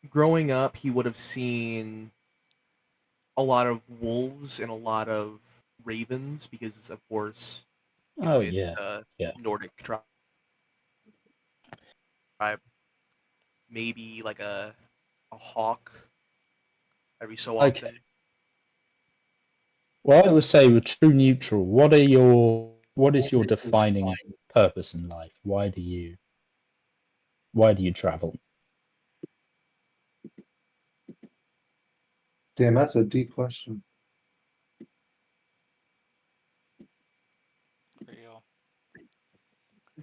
Growing up, he would have seen a lot of wolves and a lot of ravens because, of course, Oh it's yeah, a yeah. Nordic tribe. Maybe like a hawk every so Okay. often. Well, I would say with true neutral. What is your defining purpose in life? Why do you travel? Damn, that's a deep question. Real.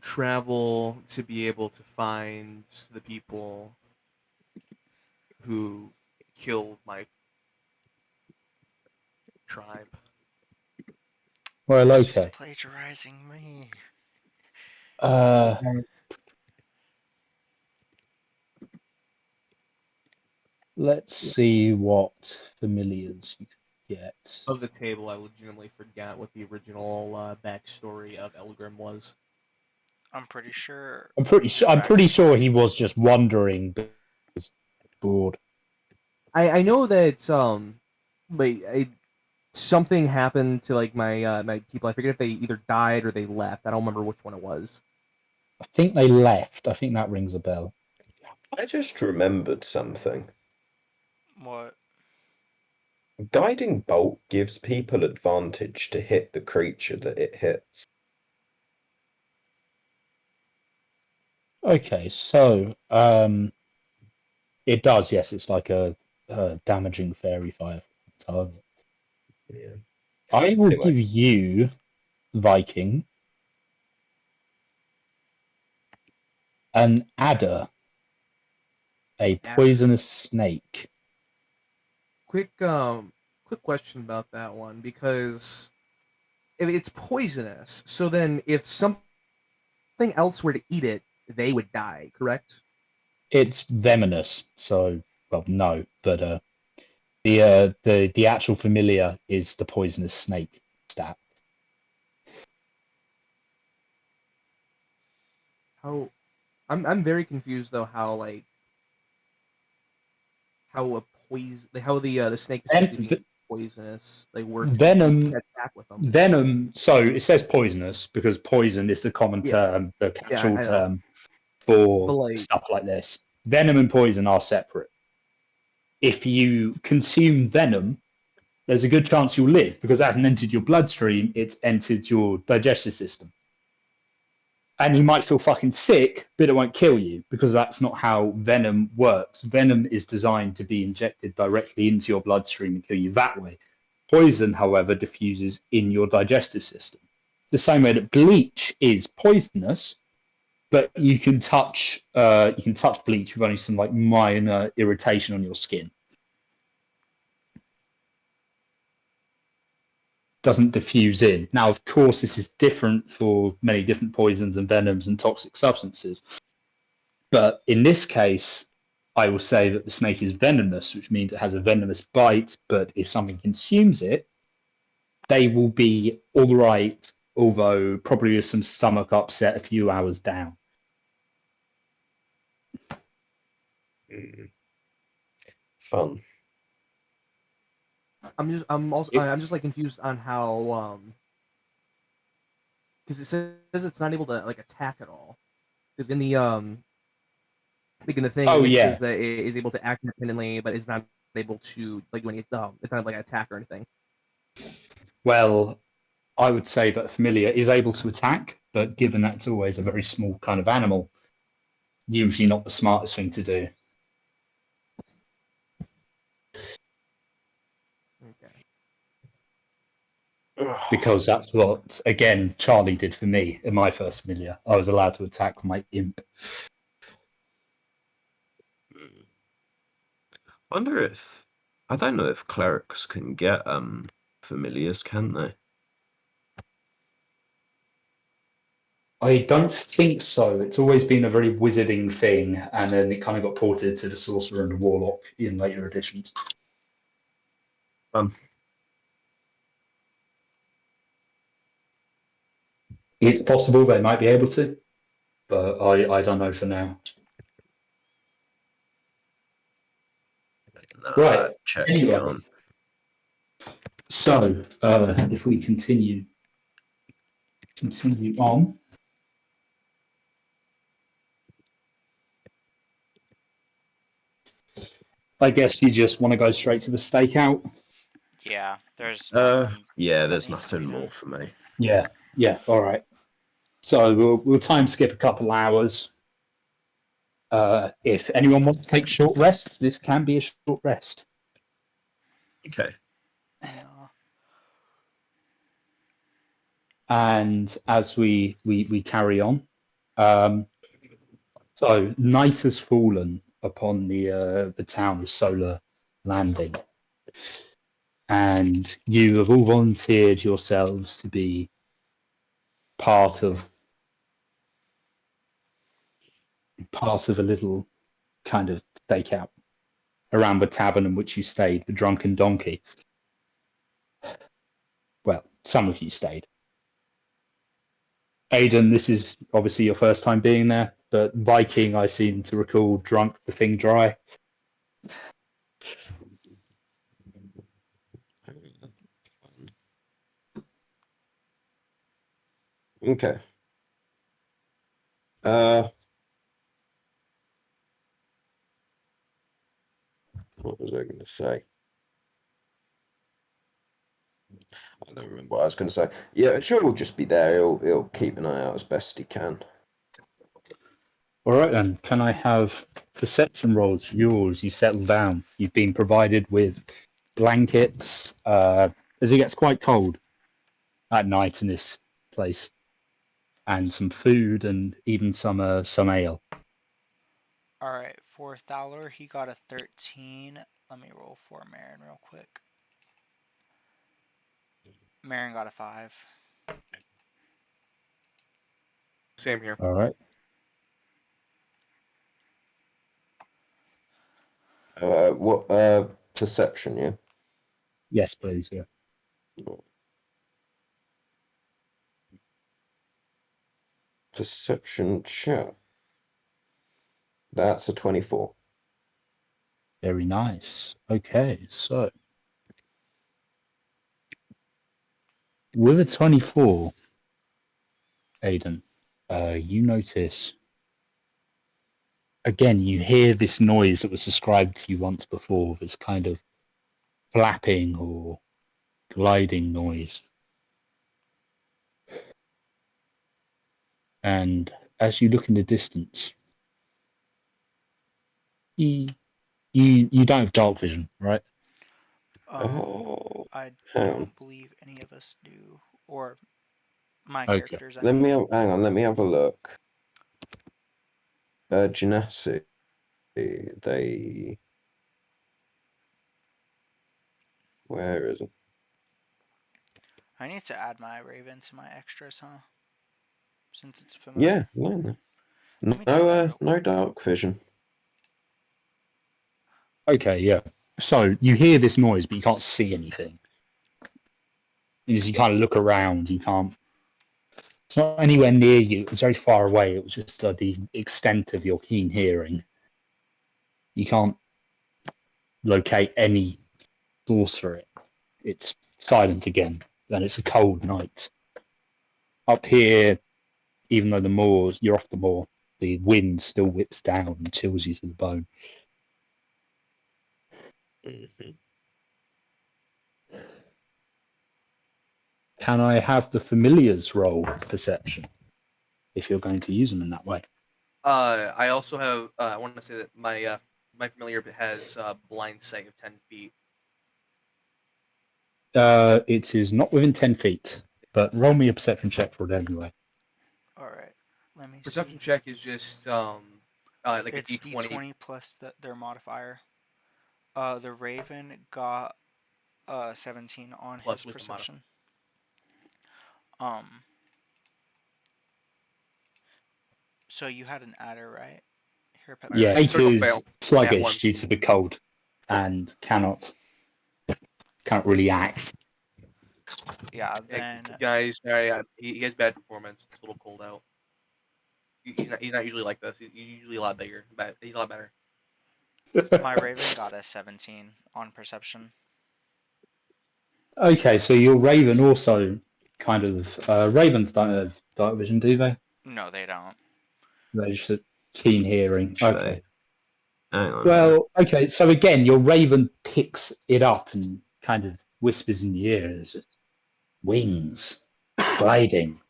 Travel to be able to find the people who killed my tribe. Well, He's just okay. plagiarizing me. Uh, let's see what familiars you can get. Of the table, I legitimately forgot what the original backstory of Elgrim was. I'm pretty sure I'm pretty sure he backstory. was just wandering, but he was bored. I know that like something happened to like my people. I forget if they either died or they left. I don't remember which one it was. I think they left. I think that rings a bell. I just remembered something. What? Guiding bolt gives people advantage to hit the creature that it hits. Okay, so it does. Yes, it's like a damaging fairy fire target. Yeah. I will Anyway. give you, Viking, an adder, a poisonous snake. Quick quick question about that one, because if it's poisonous, so then if something else were to eat it, they would die, correct? It's venomous, so well, no, but the actual familiar is the poisonous snake stat. How I'm very confused though how a poison how the snake And specifically being poisonous like works, because you venom, can attack with them. venom. So it says poisonous because poison is the common Yeah, term, the yeah, catch-all I know. term But for like, stuff like this. Venom and poison are separate. If you consume venom, there's a good chance you'll live because it hasn't entered your bloodstream, it's entered your digestive system. And you might feel fucking sick, but it won't kill you because that's not how venom works. Venom is designed to be injected directly into your bloodstream and kill you that way. Poison, however, diffuses in your digestive system. The same way that bleach is poisonous, but you can touch bleach with only some like minor irritation on your skin. Doesn't diffuse in. Now, of course, this is different for many different poisons and venoms and toxic substances. But in this case, I will say that the snake is venomous, which means it has a venomous bite. But if something consumes it, they will be all right, although probably with some stomach upset a few hours down. Fun. I'm just like confused on how because it says it's not able to like attack at all. Because in the like in the thing, Oh it yeah. says that it is able to act independently, but is not able to like when it's not like an attack or anything. Well, I would say that a familiar is able to attack, but given that it's always a very small kind of animal, usually not the smartest thing to do. Okay. Because that's what, again, Charlie did for me in my first familiar. I was allowed to attack with my imp. Wonder if I don't know if clerics can get familiars, can they? I don't think so. It's always been a very wizarding thing, and then it kind of got ported to the sorcerer and the warlock in later editions. Um, It's possible they might be able to, but I don't know for now. Right. check Anyway, on. so if we continue on, I guess you just want to go straight to the stakeout. Yeah, there's nothing Yeah, that there's needs to be nothing done. more for me. Yeah, yeah, all right. So we'll time skip a couple hours. If anyone wants to take short rest, this can be a short rest. Okay. No. And as we carry on, so night has fallen upon the town of Solar Landing, and you have all volunteered yourselves to be part of a little kind of stakeout around the tavern in which you stayed, the Drunken Donkey. Well, some of you stayed. Aidan, this is obviously your first time being there, but Viking, I seem to recall, drunk the thing dry. Okay. Uh, What was I going to say? I don't remember what I was going to say. Yeah, sure, he'll just be there. He'll keep an eye out as best he can. All right, then. Can I have perception rolls? Yours. You settle down. You've been provided with blankets. As it gets quite cold at night in this place, and some food, and even some ale. Alright, for Thaler, he got a 13. Let me roll for Marin real quick. Marin got a 5. Same here. All right. What perception? Yeah. Yes, please. Yeah. Perception check. That's a 24. Very nice. Okay, so with a 24, Aiden, you notice again. You hear this noise that was described to you once before. This kind of flapping or gliding noise. And as you look in the distance, you don't have dark vision, right? I Hang on. don't believe any of us do. Or my Okay. characters, I Let mean. me hang on. Let me have a look. Genasi. They. Where is it? I need to add my Raven to my extras, huh? Since it's Yeah, familiar. no, Let me do that real no quick. dark vision. Okay, yeah. So you hear this noise, but you can't see anything. As you kind of look around, you can't. It's not anywhere near you. It's very far away. It was just the extent of your keen hearing. You can't locate any source for it. It's silent again, and it's a cold night. Up here, even though the moors, you're off the moor, the wind still whips down and chills you to the bone. Mhm. Can I have the familiars roll perception if you're going to use them in that way? I also have. I want to say that my familiar has blind sight of 10 feet. It is not within 10 feet, but roll me a perception check for it anyway. Alright, let me Perception see. check is just like a It's d20. d20 plus their modifier. The Raven got 17 on Plus his wisdom perception. Um, so you had an adder, right? Here, Yeah, Pepper. it Critical fail. is Nat one. sluggish due to the cold and can't really act. Yeah, Hey, then guys, he has bad performance. It's a little cold out. He's not usually like this. He's usually a lot bigger, but he's a lot better. my Raven got a 17 on perception. Okay, so your Raven also kind of Ravens don't have dark vision, do they? No, they don't. They're just a keen hearing. Okay. Hang on a minute. Well, okay, so again, your Raven picks it up and kind of whispers in the ear. It's just wings, gliding,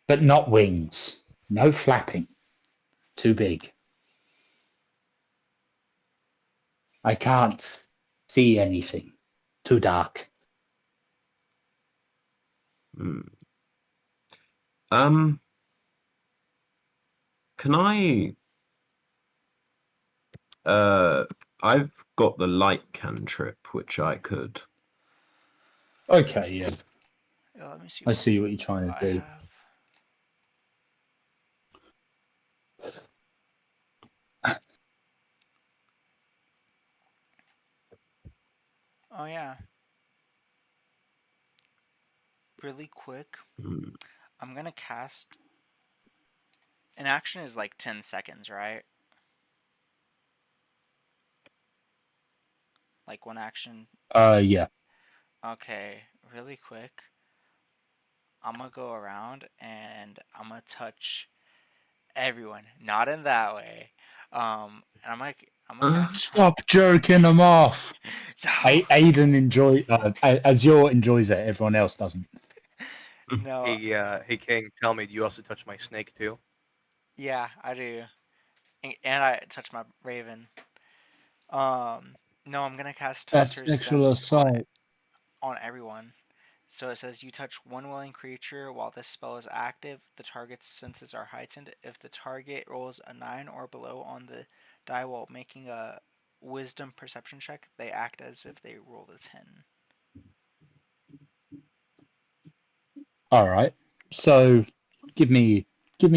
but not wings. No flapping. Too big. I can't see anything. Too dark. Hmm. Um, can I? I've got the light cantrip, which I could. Okay, yeah. Yeah, let me see I see what you're what trying to I do. have. Oh yeah, really quick. Hmm. I'm gonna cast. An action is like 10 seconds, right? Like one action. Yeah. Okay, really quick. I'm gonna go around and I'm gonna touch everyone. Not in that way. And I'm like, I'm gonna cast. Stop jerking them off. No. Aiden Azure enjoys it. Everyone else doesn't. No. Hey King, tell me, do you also touch my snake too? Yeah, I do. And I touch my raven. No, I'm gonna cast That's Hunter's sexual Sense assault. on everyone. So it says you touch one willing creature while this spell is active. The target's senses are heightened. If the target rolls a 9 or below on the die while making a wisdom perception check, they act as if they rolled a 10. All right. So, give me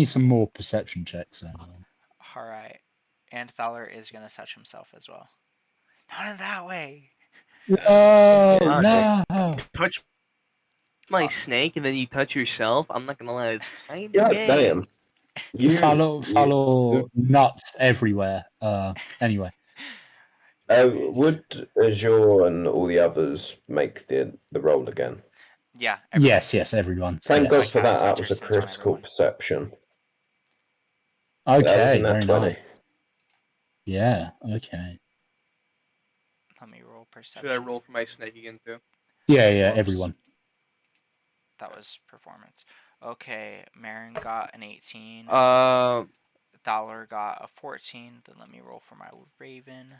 some more perception checks. Alright. And Thaler is going to touch himself as well. Not in that way! Oh Okay. no! Touch my snake and then you touch yourself. I'm not gonna lie, it's kind of Yeah, gay. damn. You, Follow nuts everywhere. Anyway. Anyways. would Azure and all the others make the roll again? Yeah, everyone. Yes, everyone. Thank Yeah. God I for that. cast That was a Hunter's Sense on critical everyone. perception. That was Okay, in that very 20. nice. Yeah, okay. Let me roll perception. Should I roll for my snake again too? Yeah, Whoops. everyone. That was performance. Okay, Marin got an 18. Thaler got a 14. Then let me roll for my Raven.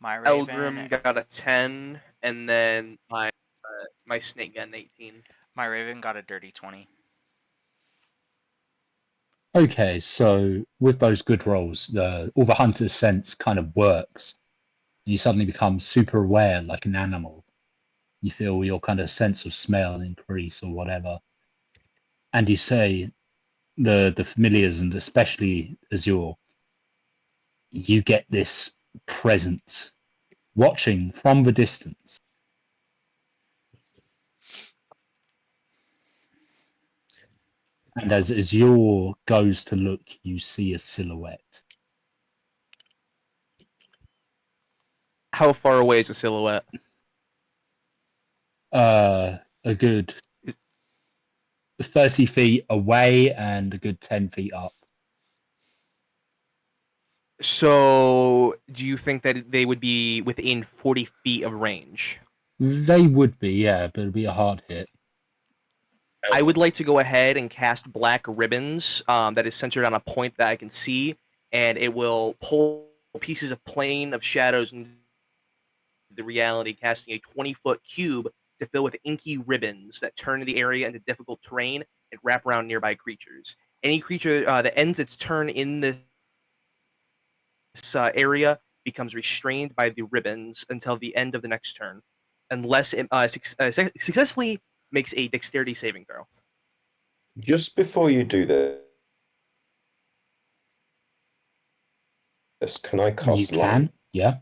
My Raven. Eldrim got a 10, and then my snake got an 18. My Raven got a dirty 20. Okay, so with those good rolls, all the hunter's sense kind of works. You suddenly become super aware like an animal. You feel your kind of sense of smell increase or whatever. And you say the familiars and especially Azure, you get this presence watching from the distance. And as Azure goes to look, you see a silhouette. How far away is the silhouette? A good 30 feet away and a good 10 feet up. So, do you think that they would be within 40 feet of range? They would be, yeah, but it'd be a hard hit. I would like to go ahead and cast Black Ribbons that is centered on a point that I can see, and it will pull pieces of plane of shadows into the reality, casting a 20-foot cube to fill with inky ribbons that turn the area into difficult terrain and wrap around nearby creatures. Any creature that ends its turn in this area becomes restrained by the ribbons until the end of the next turn, unless it successfully makes a dexterity saving throw. Just before you do this, can I cast You can, Line? yeah.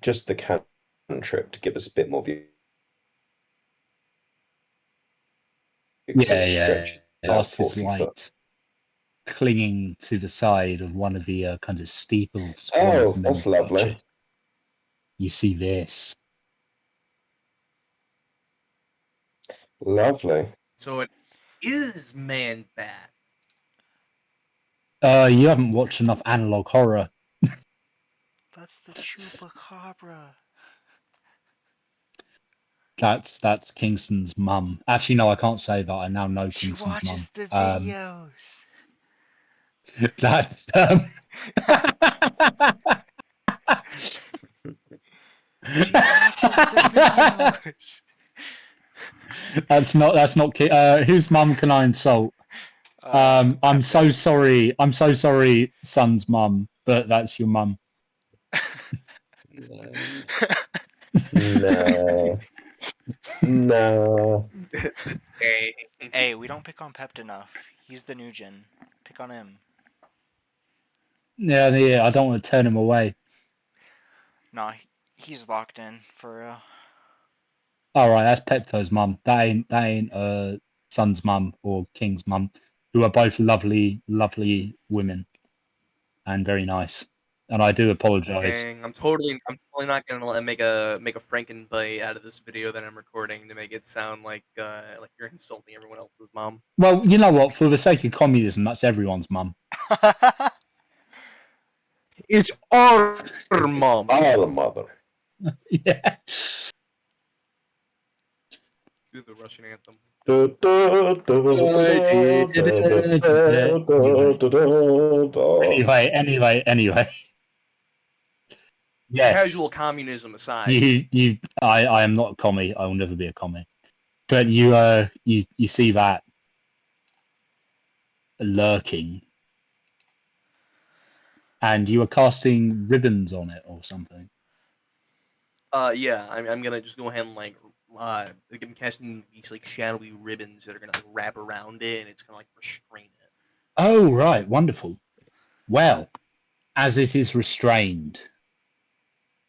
Just the cantrip to give us a bit more view. Yeah. Out Cast his 40 light, foot. clinging to the side of one of the kind of steeples. Oh, that's lovely. You see this. Lovely. So it is man bat. You haven't watched enough analog horror. That's the chupacabra. That's Kingston's mum. Actually, no, I can't say that. I now know She Kingston's mum. watches the videos. That. She watches the videos. That's not. Whose mum can I insult? I'm so sorry. I'm so sorry, son's mum, but that's your mum. No. No. Hey, we don't pick on Pept enough. He's the new gen. Pick on him. Yeah. I don't want to turn him away. Nah, he's locked in for real. All right, that's Pepto's mum. That ain't son's mum or King's mum, who are both lovely women and very nice. And I do apologize. Dang, I'm totally not gonna make a Frankenbite out of this video that I'm recording to make it sound like you're insulting everyone else's mom. Well, you know what? For the sake of communism, that's everyone's mum. It's our mom. Our mother. Yeah. Do the Russian anthem. Anyway. Yes. Casual communism aside. I am not a commie. I will never be a commie. But you see that lurking, and you are casting ribbons on it or something. Yeah, I'm gonna just go ahead and I'm casting these like shadowy ribbons that are gonna like wrap around it, and it's gonna like restrain it. Oh, right, wonderful. Well, as it is restrained,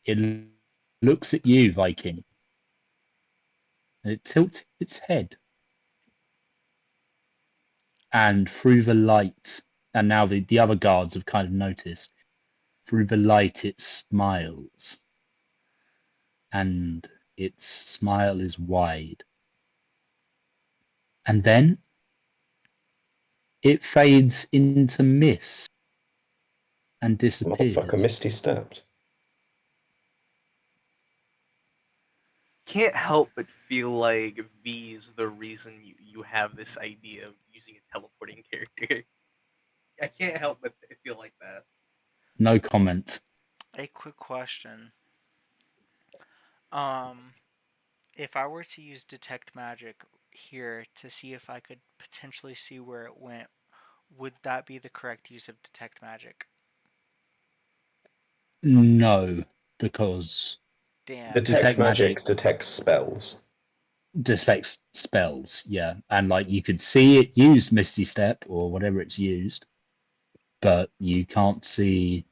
it looks at you, Viking, and it tilts its head. And through the light, and now the other guards have kind of noticed, through the light it smiles. And its smile is wide. And then it fades into mist and disappears. Motherfucker, Misty stepped. Can't help but feel like V's the reason you have this idea of using a teleporting character. I can't help but feel like that. No comment. A quick question. If I were to use detect magic here to see if I could potentially see where it went, would that be the correct use of detect magic? No, because Damn. Detect magic magic detects spells. detects spells, yeah. And like you could see it used Misty Step or whatever it's used, but you can't see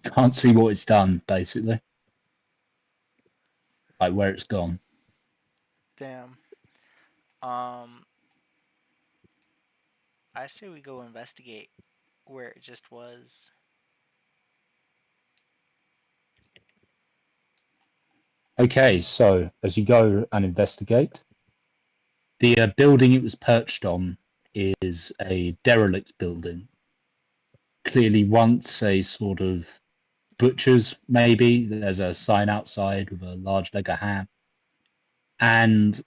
what it's done, basically. Like where it's gone. Damn. I say we go investigate where it just was. Okay, so as you go and investigate, the building it was perched on is a derelict building. Clearly once a sort of butcher's, maybe. There's a sign outside with a large leg of ham. And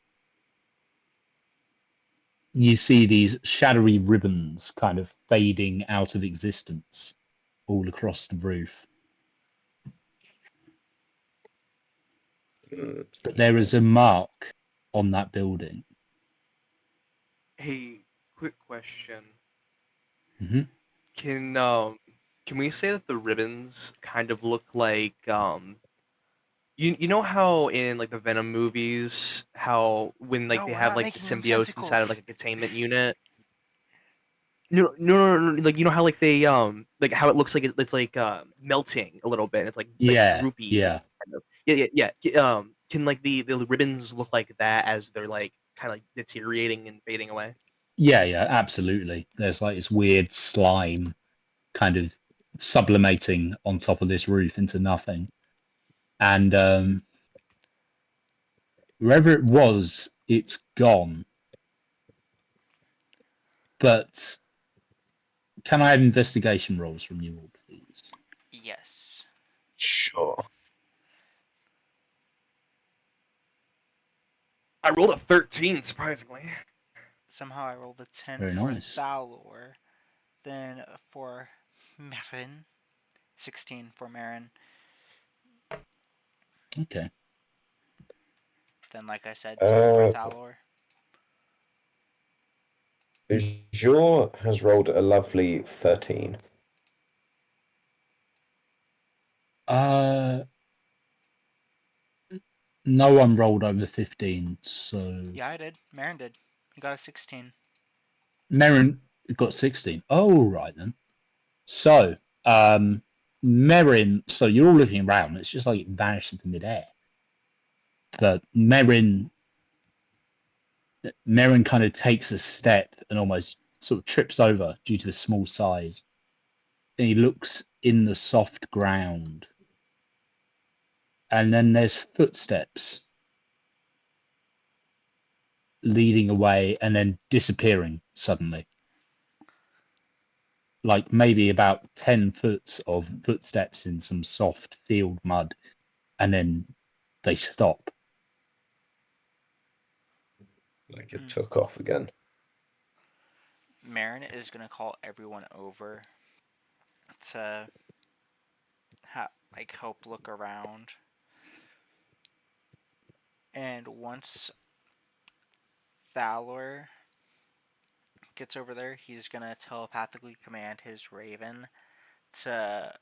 you see these shadowy ribbons kind of fading out of existence all across the roof. But there is a mark on that building. Hey, quick question. Mm-hmm. Can we say that the ribbons kind of look like you know how in like the Venom movies how when like No, they we're have not like the making them symbiote inside of like tentacles. a containment unit. No, like you know how like they like how it looks like it's like melting a little bit. It's like Yeah, droopy. yeah. Kind of. Yeah. Can like the ribbons look like that as they're like kind of like deteriorating and fading away? Yeah, absolutely. There's like this weird slime kind of sublimating on top of this roof into nothing. And wherever it was, it's gone. But can I have investigation rolls from you all, please? Yes. Sure. I rolled a 13, surprisingly. Somehow I rolled a 10 Very for nice. Thalor. Then for Marin, 16 for Marin. Okay. Then, like I said, 10 for Uh, Thalor. Jour has rolled a lovely 13. No one rolled over 15, so Yeah, I did. Marin did. He got a 16. Merrin got 16. Oh, right then. So, Merrin, so you're all looking around, it's just like it vanished into midair. But Merrin kind of takes a step and almost sort of trips over due to his small size. And he looks in the soft ground. And then there's footsteps leading away and then disappearing suddenly. like maybe about 10 foot of footsteps in some soft field mud, and then they stop. Like it took off again. Marin is gonna call everyone over to help look around. And once Thalor gets over there, he's gonna telepathically command his raven to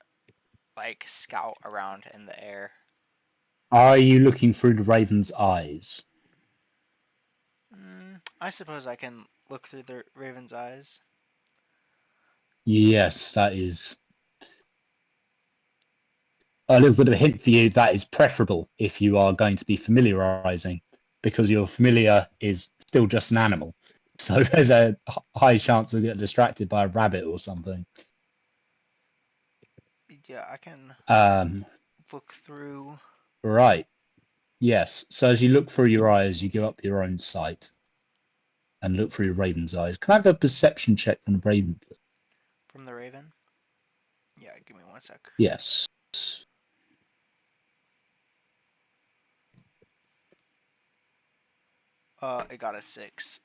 scout around in the air. Are you looking through the raven's eyes? I suppose I can look through the raven's eyes. Yes, that is a little bit of a hint for you. That is preferable if you are going to be familiarizing, because your familiar is still just an animal. So there's a high chance of getting distracted by a rabbit or something. Yeah, I can look through. Right. Yes. So as you look through your eyes, you give up your own sight and look through your raven's eyes. Can I have a perception check from the raven? From the raven? Yeah, give me 1 sec. Yes. It got a 6.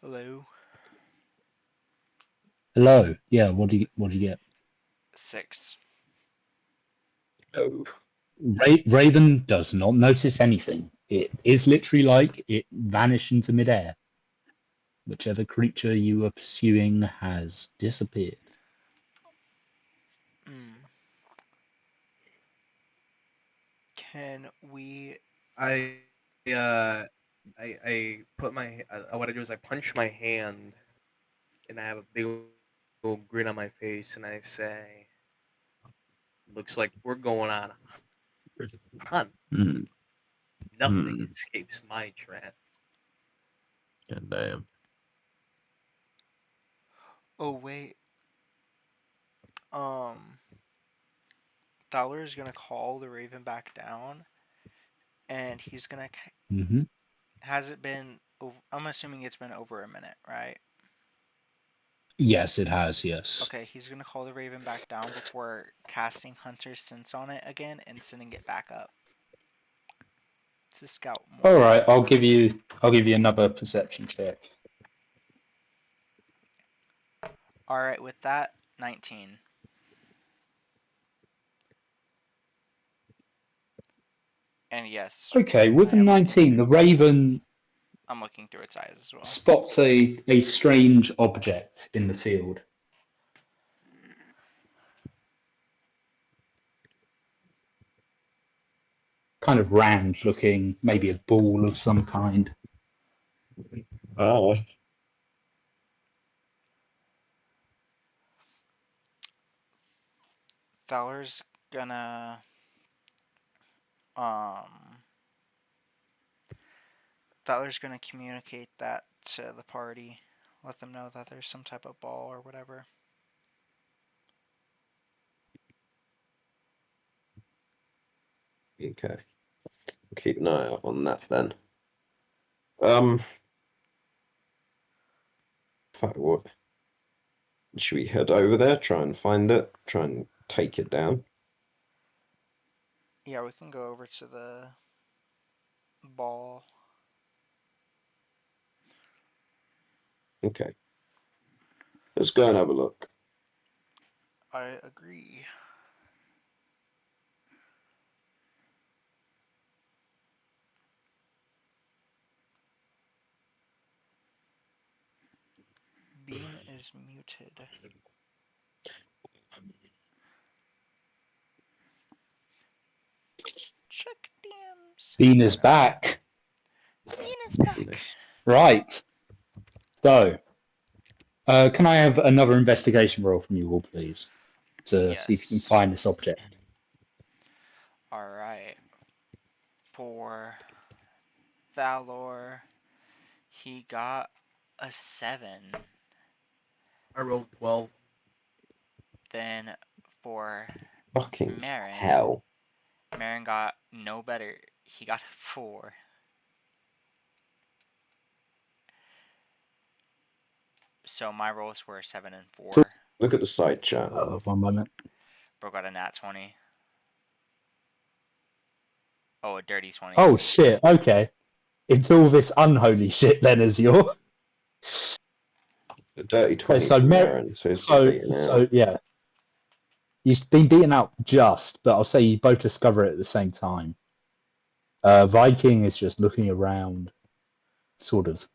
Hello? Hello. Yeah. What do you get? 6. Oh. Raven does not notice anything. It is literally like it vanished into midair. Whichever creature you were pursuing has disappeared. Can we... I put my what I do is I punch my hand, and I have a big old grin on my face, and I say, "Looks like we're going on a hunt. Hmm. Nothing escapes my traps." God damn. Oh, wait. Thaler is gonna call the raven back down, and he's gonna... Mm-hmm. Has it been... I'm assuming it's been over a minute, right? Yes, it has. Yes. Okay, he's gonna call the raven back down before casting Hunter's Sense on it again and sending it back up to scout All more. right. I'll give you another perception check. All right, with that, 19. And yes, Okay. With I a am looking 19, the through. raven I'm looking through its eyes as well. spots a strange object in the field. Kind of round looking, maybe a ball of some kind. Oh. Thaler's gonna um Thaler's gonna communicate that to the party. Let them know that there's some type of ball or whatever. Okay. Keep an eye out on that then. Fuck, what? Should we head over there, try and find it, try and take it down? Yeah, we can go over to the ball. Okay. Let's go and have a look. I agree. Bean is muted. Check DMs. Bean There is we go. back. Bean is back. Right. So, can I have another investigation roll from you all, please, to see if you can Yes. find this object? Alright. For Thalor, he got a 7. I rolled 12. Then for Fucking Marin. hell. Marin got no better. He got 4. So my rolls were 7 and 4. Look at the side chat. 1 moment. Bro got a nat 20. Oh, a dirty 20. Oh shit. Okay. It's all this unholy shit then, as your. The dirty 20 so from Marin, so he's been beaten out. So yeah. You've been beaten out just, but I'll say you both discover it at the same time. Viking is just looking around, sort of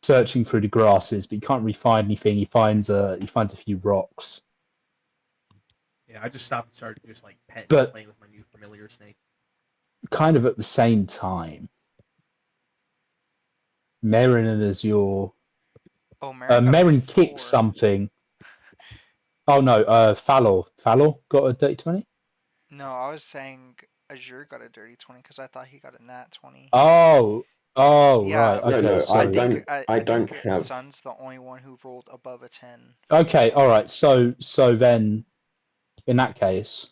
searching through the grasses, but he can't really find anything. He finds a few rocks. Yeah, I just stopped and started just like petting But- and playing with my new familiar snake. Kind of at the same time, Merrin and Azure. Oh, Marin got a Merrin 4. kicked something. Oh no, Falor got a dirty 20. No, I was saying Azure got a dirty 20 because I thought he got a nat 20. Oh, Yeah, right. Okay, no, so I don't think have. Sun's the only one who rolled above a 10. for okay, this one. all right. So then, in that case,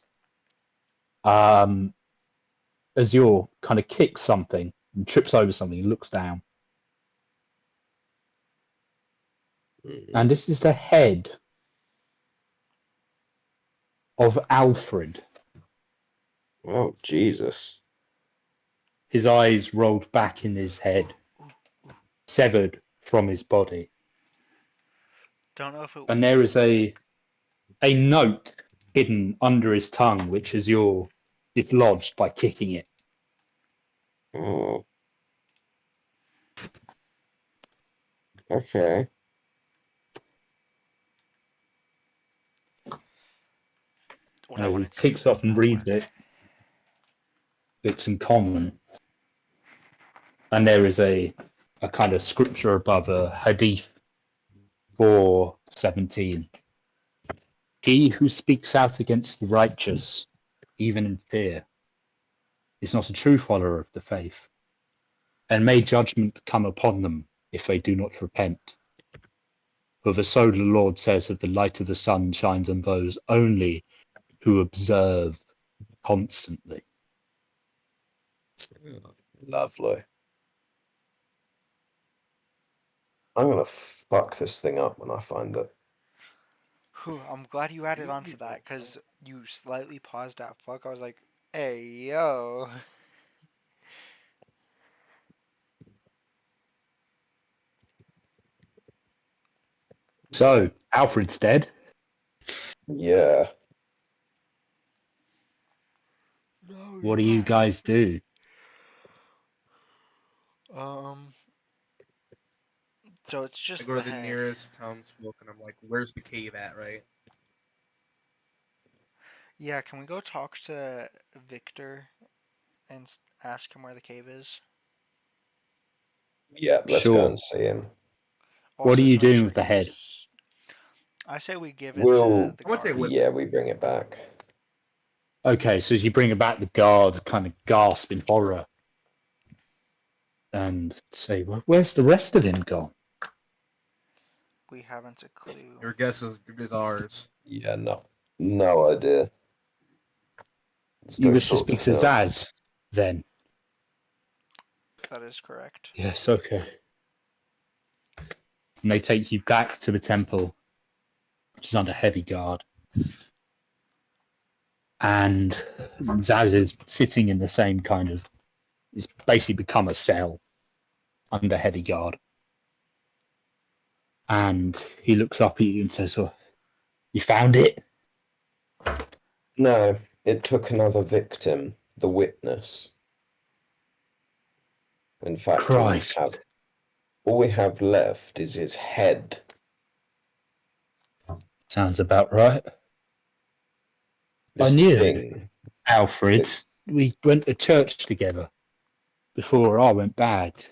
Azure kind of kicks something and trips over something. He looks down, and this is the head of Alfred. Oh, Jesus. His eyes rolled back in his head, severed from his body, Don't know if it. and there is a note hidden under his tongue, which Azure dislodged by kicking it. Oh. Okay. What I He wanted to picks do it up and not reads work. it. It's in common. And there is a kind of scripture above, a hadith 4:17. He who speaks out against the righteous, even in fear, is not a true follower of the faith, and may judgment come upon them if they do not repent. For the so the Lord says that the light of the sun shines on those only who observe constantly. Lovely. I'm gonna fuck this thing up when I find it. Whew, I'm glad you added on to that because you slightly paused that fuck. I was like, hey, yo. So, Alfred's dead. Yeah. What do you guys do? So it's I just go the to the head. nearest townsfolk and I'm like, "Where's the cave at?" Right? Yeah, can we go talk to Victor and ask him where the cave is? Yeah, let's go Sure. and see him. What are Also, you to make doing sure with the head? he's- I say we give it We'll. to the I would say guards. Yeah, we bring it back. Okay, so as you bring it back, the guards kind of gasp in horror and say, well, where's the rest of him gone? We haven't a clue. Your guess is as good as ours. Yeah, no idea. Let's You go wish to sort speak to this out. Zaz, then? That is correct. Yes, okay. And they take you back to the temple, which is under heavy guard. And Zaz is sitting in the same kind of, it's basically become a cell under heavy guard. And he looks up at you and says, well, you found it? No, it took another victim, the witness. In fact, Christ. all we have left is his head. Sounds about right. I This knew thing. Alfred. We went to church together before I went bad.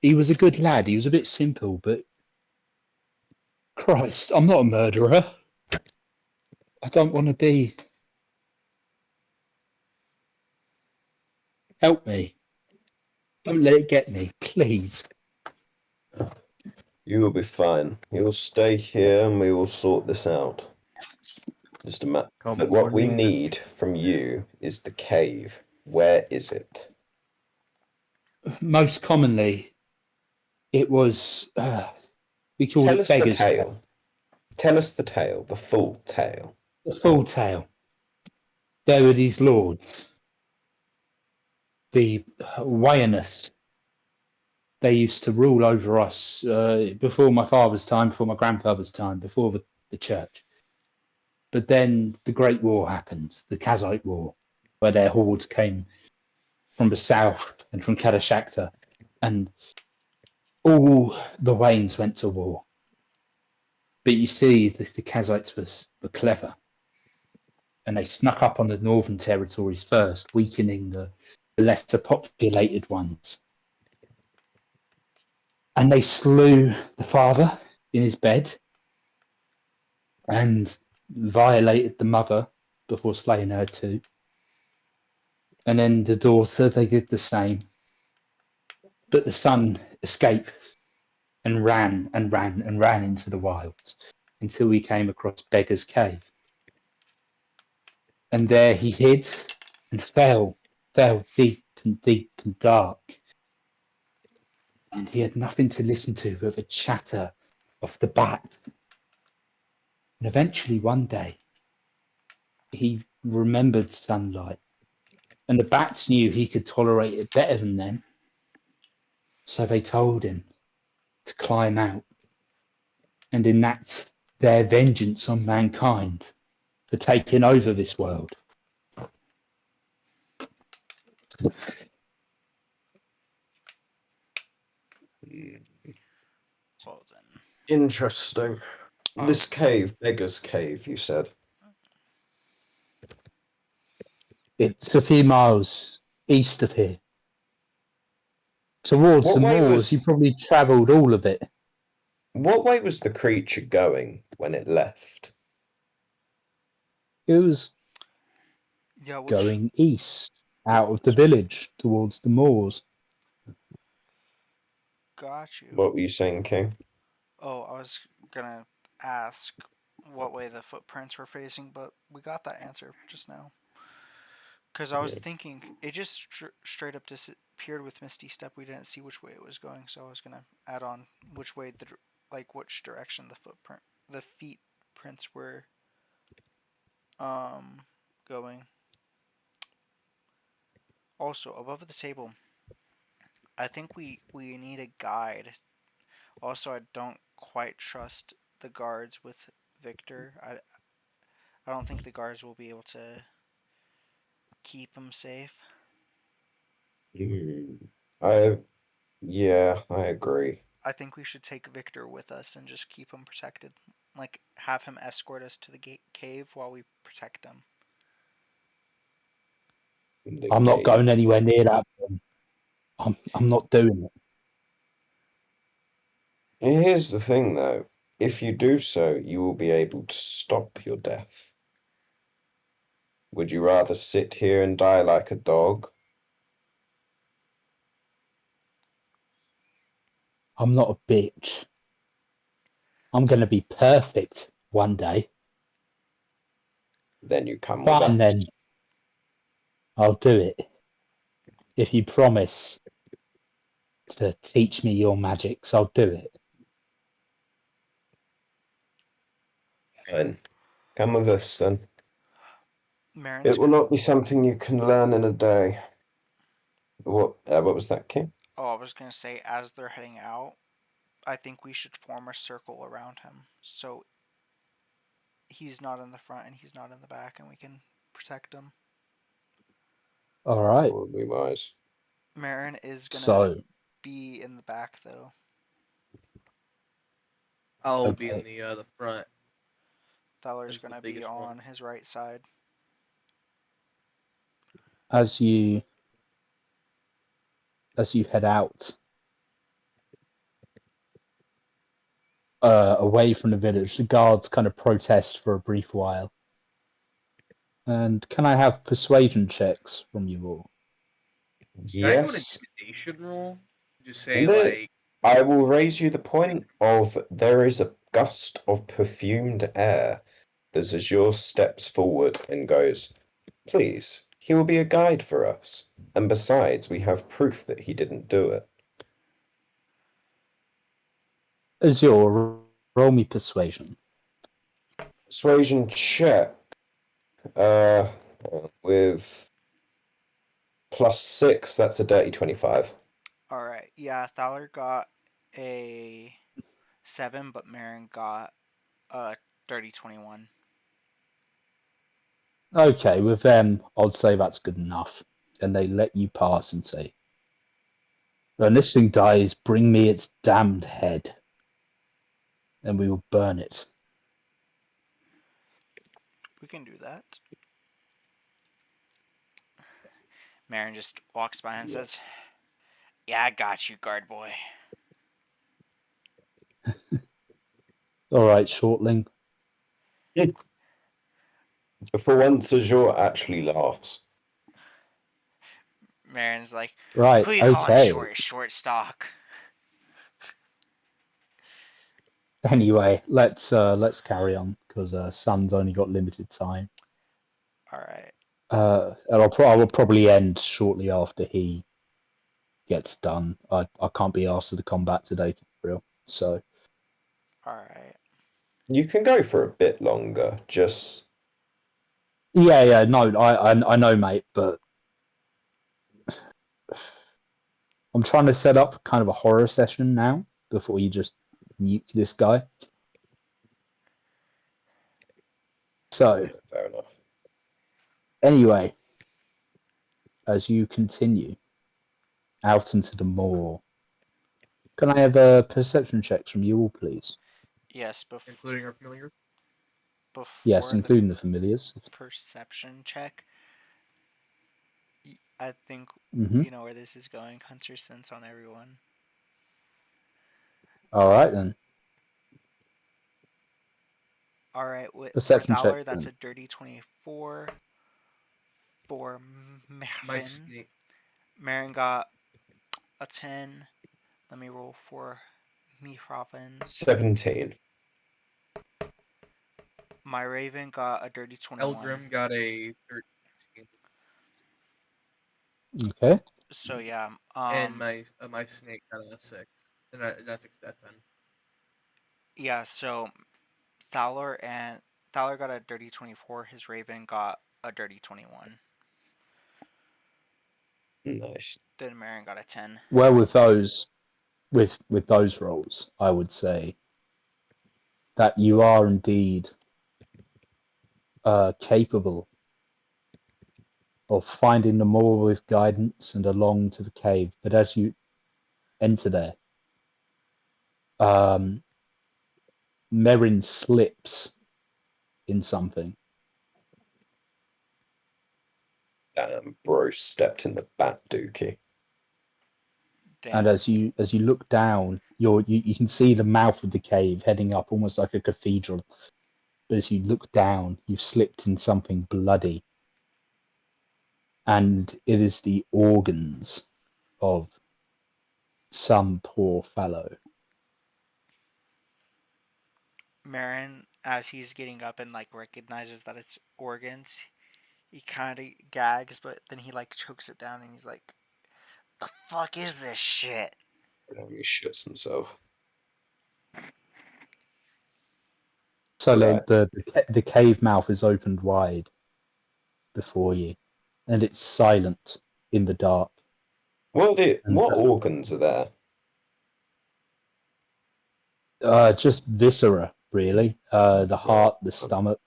He was a good lad. He was a bit simple, but Christ, I'm not a murderer. I don't want to be. Help me. Don't let it get me, please. You will be fine. You will stay here and we will sort this out. Just a map. Come But what we morning. need from you is the cave. Where is it? Most commonly, it was we called Tell it us the beggars. tale. Tell us the tale, the full tale. The full tale. There were these lords, the Wayanists. They used to rule over us before my father's time, before my grandfather's time, before the church. But then the Great War happened, the Kazite War, where their hordes came from the south and from Kadashakta, and all the Waynes went to war. But you see, the Kazites were clever, and they snuck up on the northern territories first, weakening the lesser populated ones. And they slew the father in his bed and violated the mother before slaying her too. And then the daughter, they did the same. But the son escaped and ran and ran and ran into the wilds until he came across Beggar's Cave. And there he hid and fell deep and dark. And he had nothing to listen to but the chatter of the bat. And eventually one day he remembered sunlight. And the bats knew he could tolerate it better than them. So they told him to climb out and enact their vengeance on mankind for taking over this world. Well then. Interesting. Oh. This cave, Beggar's Cave, you said. It's a few miles east of here. Towards What the way moors, was you probably travelled all of it. what way was the creature going when it left? It was Yeah, which going east, out of the village, towards the moors. got you. What were you saying, King? Oh, I was gonna ask what way the footprints were facing, but we got that answer just now. Because I was thinking, it just straight up disappeared with Misty Step. We didn't see which way it was going, so I was gonna add on which way which direction the feet prints were going. Also, above the table, I think we need a guide. Also, I don't quite trust the guards with Victor. I don't think the guards will be able to keep him safe. I I agree. I think we should take Victor with us and just keep him protected. Like, have him escort us to the cave while we protect him. The I'm not cave. going anywhere near that. I'm not doing it. Here's the thing, though. If you do so, you will be able to stop your death. Would you rather sit here and die like a dog? I'm not a bitch. I'm going to be perfect one day. Then you come with Fine us. then. I'll do it. If you promise to teach me your magics, I'll do it. Fine. Come with us, then. Marin's It will not be something you can learn in a day. What was that, King? Oh, I was gonna say, as they're heading out, I think we should form a circle around him, so he's not in the front and he's not in the back, and we can protect him. All right. Probably wise. Marin is gonna So, be in the back though. I'll be in okay. the front. Theller's As the gonna be biggest on one. his right side. As you head out away from the village, the guards kind of protest for a brief while. And can I have persuasion checks from you all? Can I do an Yes. intimidation roll? Just say The, like, I will raise you the point of there is a gust of perfumed air as Azure steps forward and goes, "Please, he will be a guide for us. And besides, we have proof that he didn't do it." Azure, roll me persuasion. Persuasion check. With +6, that's a dirty 25. Alright, yeah, Thaler got a 7, but Marin got a dirty 21. Okay, with them, I'd say that's good enough. And they let you pass and say, "When this thing dies, bring me its damned head, and we will burn it." We can do that. Marin just walks by and says, "Yeah, I got you, guard boy." All right, shortling. For once, Azure actually laughs. Marin's like, Right, "Who you calling okay. short stock?" Anyway, let's carry on because Sun's only got limited time. Alright, And I will probably end shortly after he gets done. I can't be asked to the combat today, to be real. So alright. You can go for a bit longer, just yeah, no, I know, mate, but I'm trying to set up kind of a horror session now before you just nuke this guy. So fair enough. anyway, as you continue out into the moor, can I have a perception checks from you all, please? Yes, including our familiar. Yes, before the including the familiars. perception check, I think Mm-hmm. we know where this is going. Hunter sense on everyone. All right then. Alright, for Perception Thaler, checks that's then. a dirty 24. For My Marin, snake. Marin got a 10. Let me roll for Mihraven. 17. My Raven got a dirty 21. Elgrim got a 13. Okay. So yeah, And my snake got a 6. And that's 10. yeah, so Thaler got a dirty 24. His Raven got a dirty 21. Nice. Then Marin got a 10. Well, with those rolls, I would say that you are indeed capable of finding the moor with guidance and along to the cave. But as you enter there, Merrin slips in something, Damn, bro stepped in the bat dookie. and Damn. as you look down, you can see the mouth of the cave heading up, almost like a cathedral. But as you look down, you've slipped in something bloody, and it is the organs of some poor fellow. Marin, as he's getting up and like recognizes that it's organs, he kind of gags, but then he like chokes it down and he's like, "The fuck is this shit?" He shits himself. So Right. the cave mouth is opened wide before you, and it's silent in the dark. What And organs are there? just viscera, really. The heart, the Right. stomach,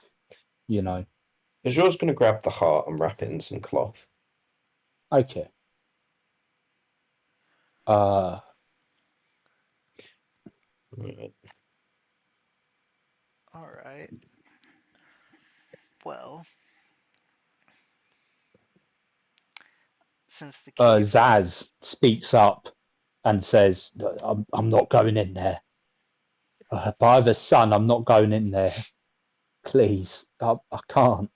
you know. Azure's going to grab the heart and wrap it in some cloth. Okay. Right. Alright. Well, since the cave mouth Zaz is. speaks up and says, I'm not going in there. By the sun, I'm not going in there. Please, I can't.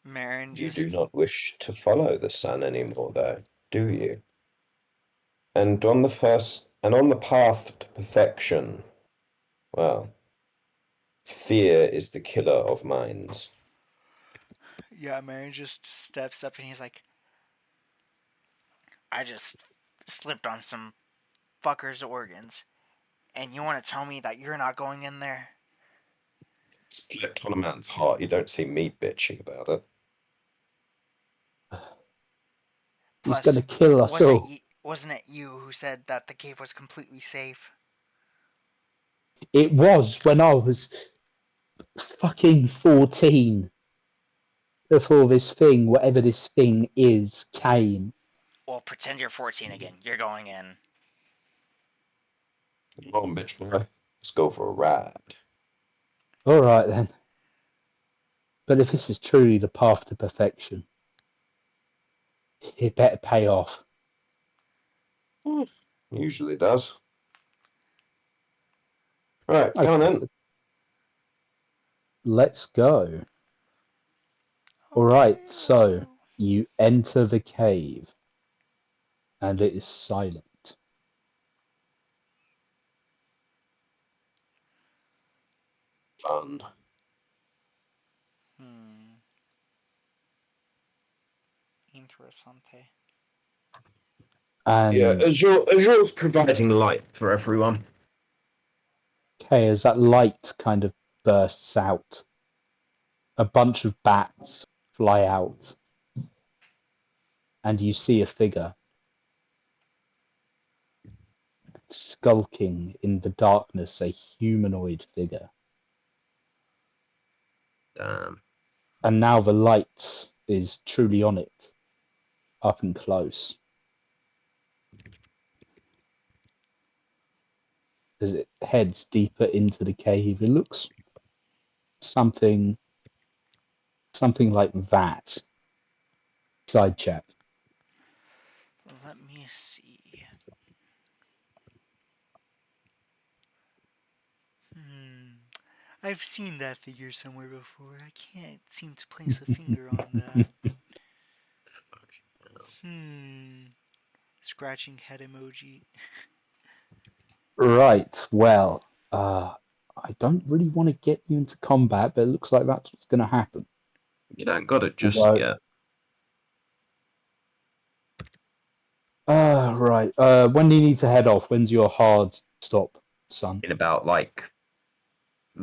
Marin You do just. not wish to follow the sun anymore, though, do you? And on the path to perfection, well, Fear is the killer of minds. Yeah, Marion just steps up and he's like, I just slipped on some fucker's organs. And you want to tell me that you're not going in there? Slipped on a man's heart. You don't see me bitching about it. He's Plus, gonna kill us all. wasn't it you who said that the cave was completely safe? It was when I was fucking 14 before this thing, whatever this thing is, came. Well, pretend you're 14 again. You're going in. Come on, bitch boy. Let's go for a ride. All right then. But if this is truly the path to perfection, it better pay off. Usually does. Right, Okay. come on then. Let's go. All right, so you enter the cave, and it is silent. Fun. Interessante. And Yeah, Azure's providing light for everyone. okay, as that light kind of bursts out, a bunch of bats fly out, and you see a figure skulking in the darkness, a humanoid figure. Damn. And now the light is truly on it, up and close. As it heads deeper into the cave, it looks something like that. Side chat. Let me see. I've seen that figure somewhere before. I can't seem to place a finger on that. Scratching head emoji. Right, well, I don't really want to get you into combat, but it looks like that's what's going to happen. You don't got it just Although- yet. Right. When do you need to head off? When's your hard stop, son? In about,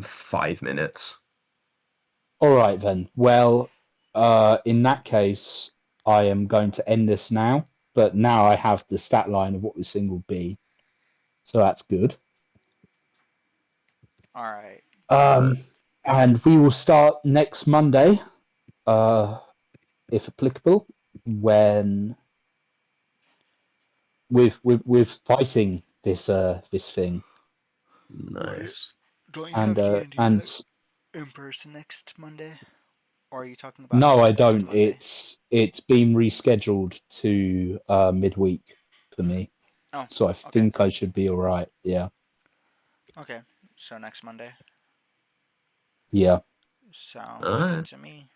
5 minutes. All right, then. Well, in that case, I am going to end this now, but now I have the stat line of what this thing will be. So that's good. Alright. And we will start next Monday, if applicable, when with fighting this thing. Nice. Don't you And have D&D and in person next Monday? Or are you talking about no, I next don't. Monday? It's been rescheduled to midweek for me, Oh, so I okay. think I should be all right. Yeah, Okay, so next Monday. yeah. Sounds good to me.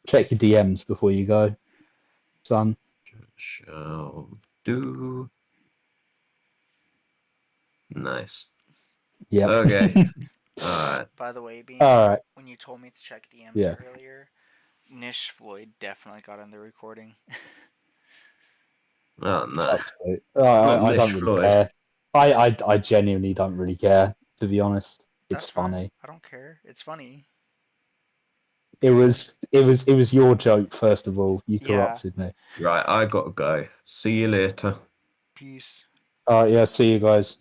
Check your DMs before you go, son. Shall do. Nice. Yep. Okay. Alright. By the way, Bean, All right. when you told me to check DMs Yeah. earlier, Nish Floyd definitely got in the recording. Oh, no. I Nish don't really Floyd. care. I genuinely don't really care, to be honest. It's That's funny. fine. I don't care. It's funny. It was your joke, first of all. You Yeah. corrupted me. Right, I gotta go. See you later. Peace. All right, yeah. See you guys.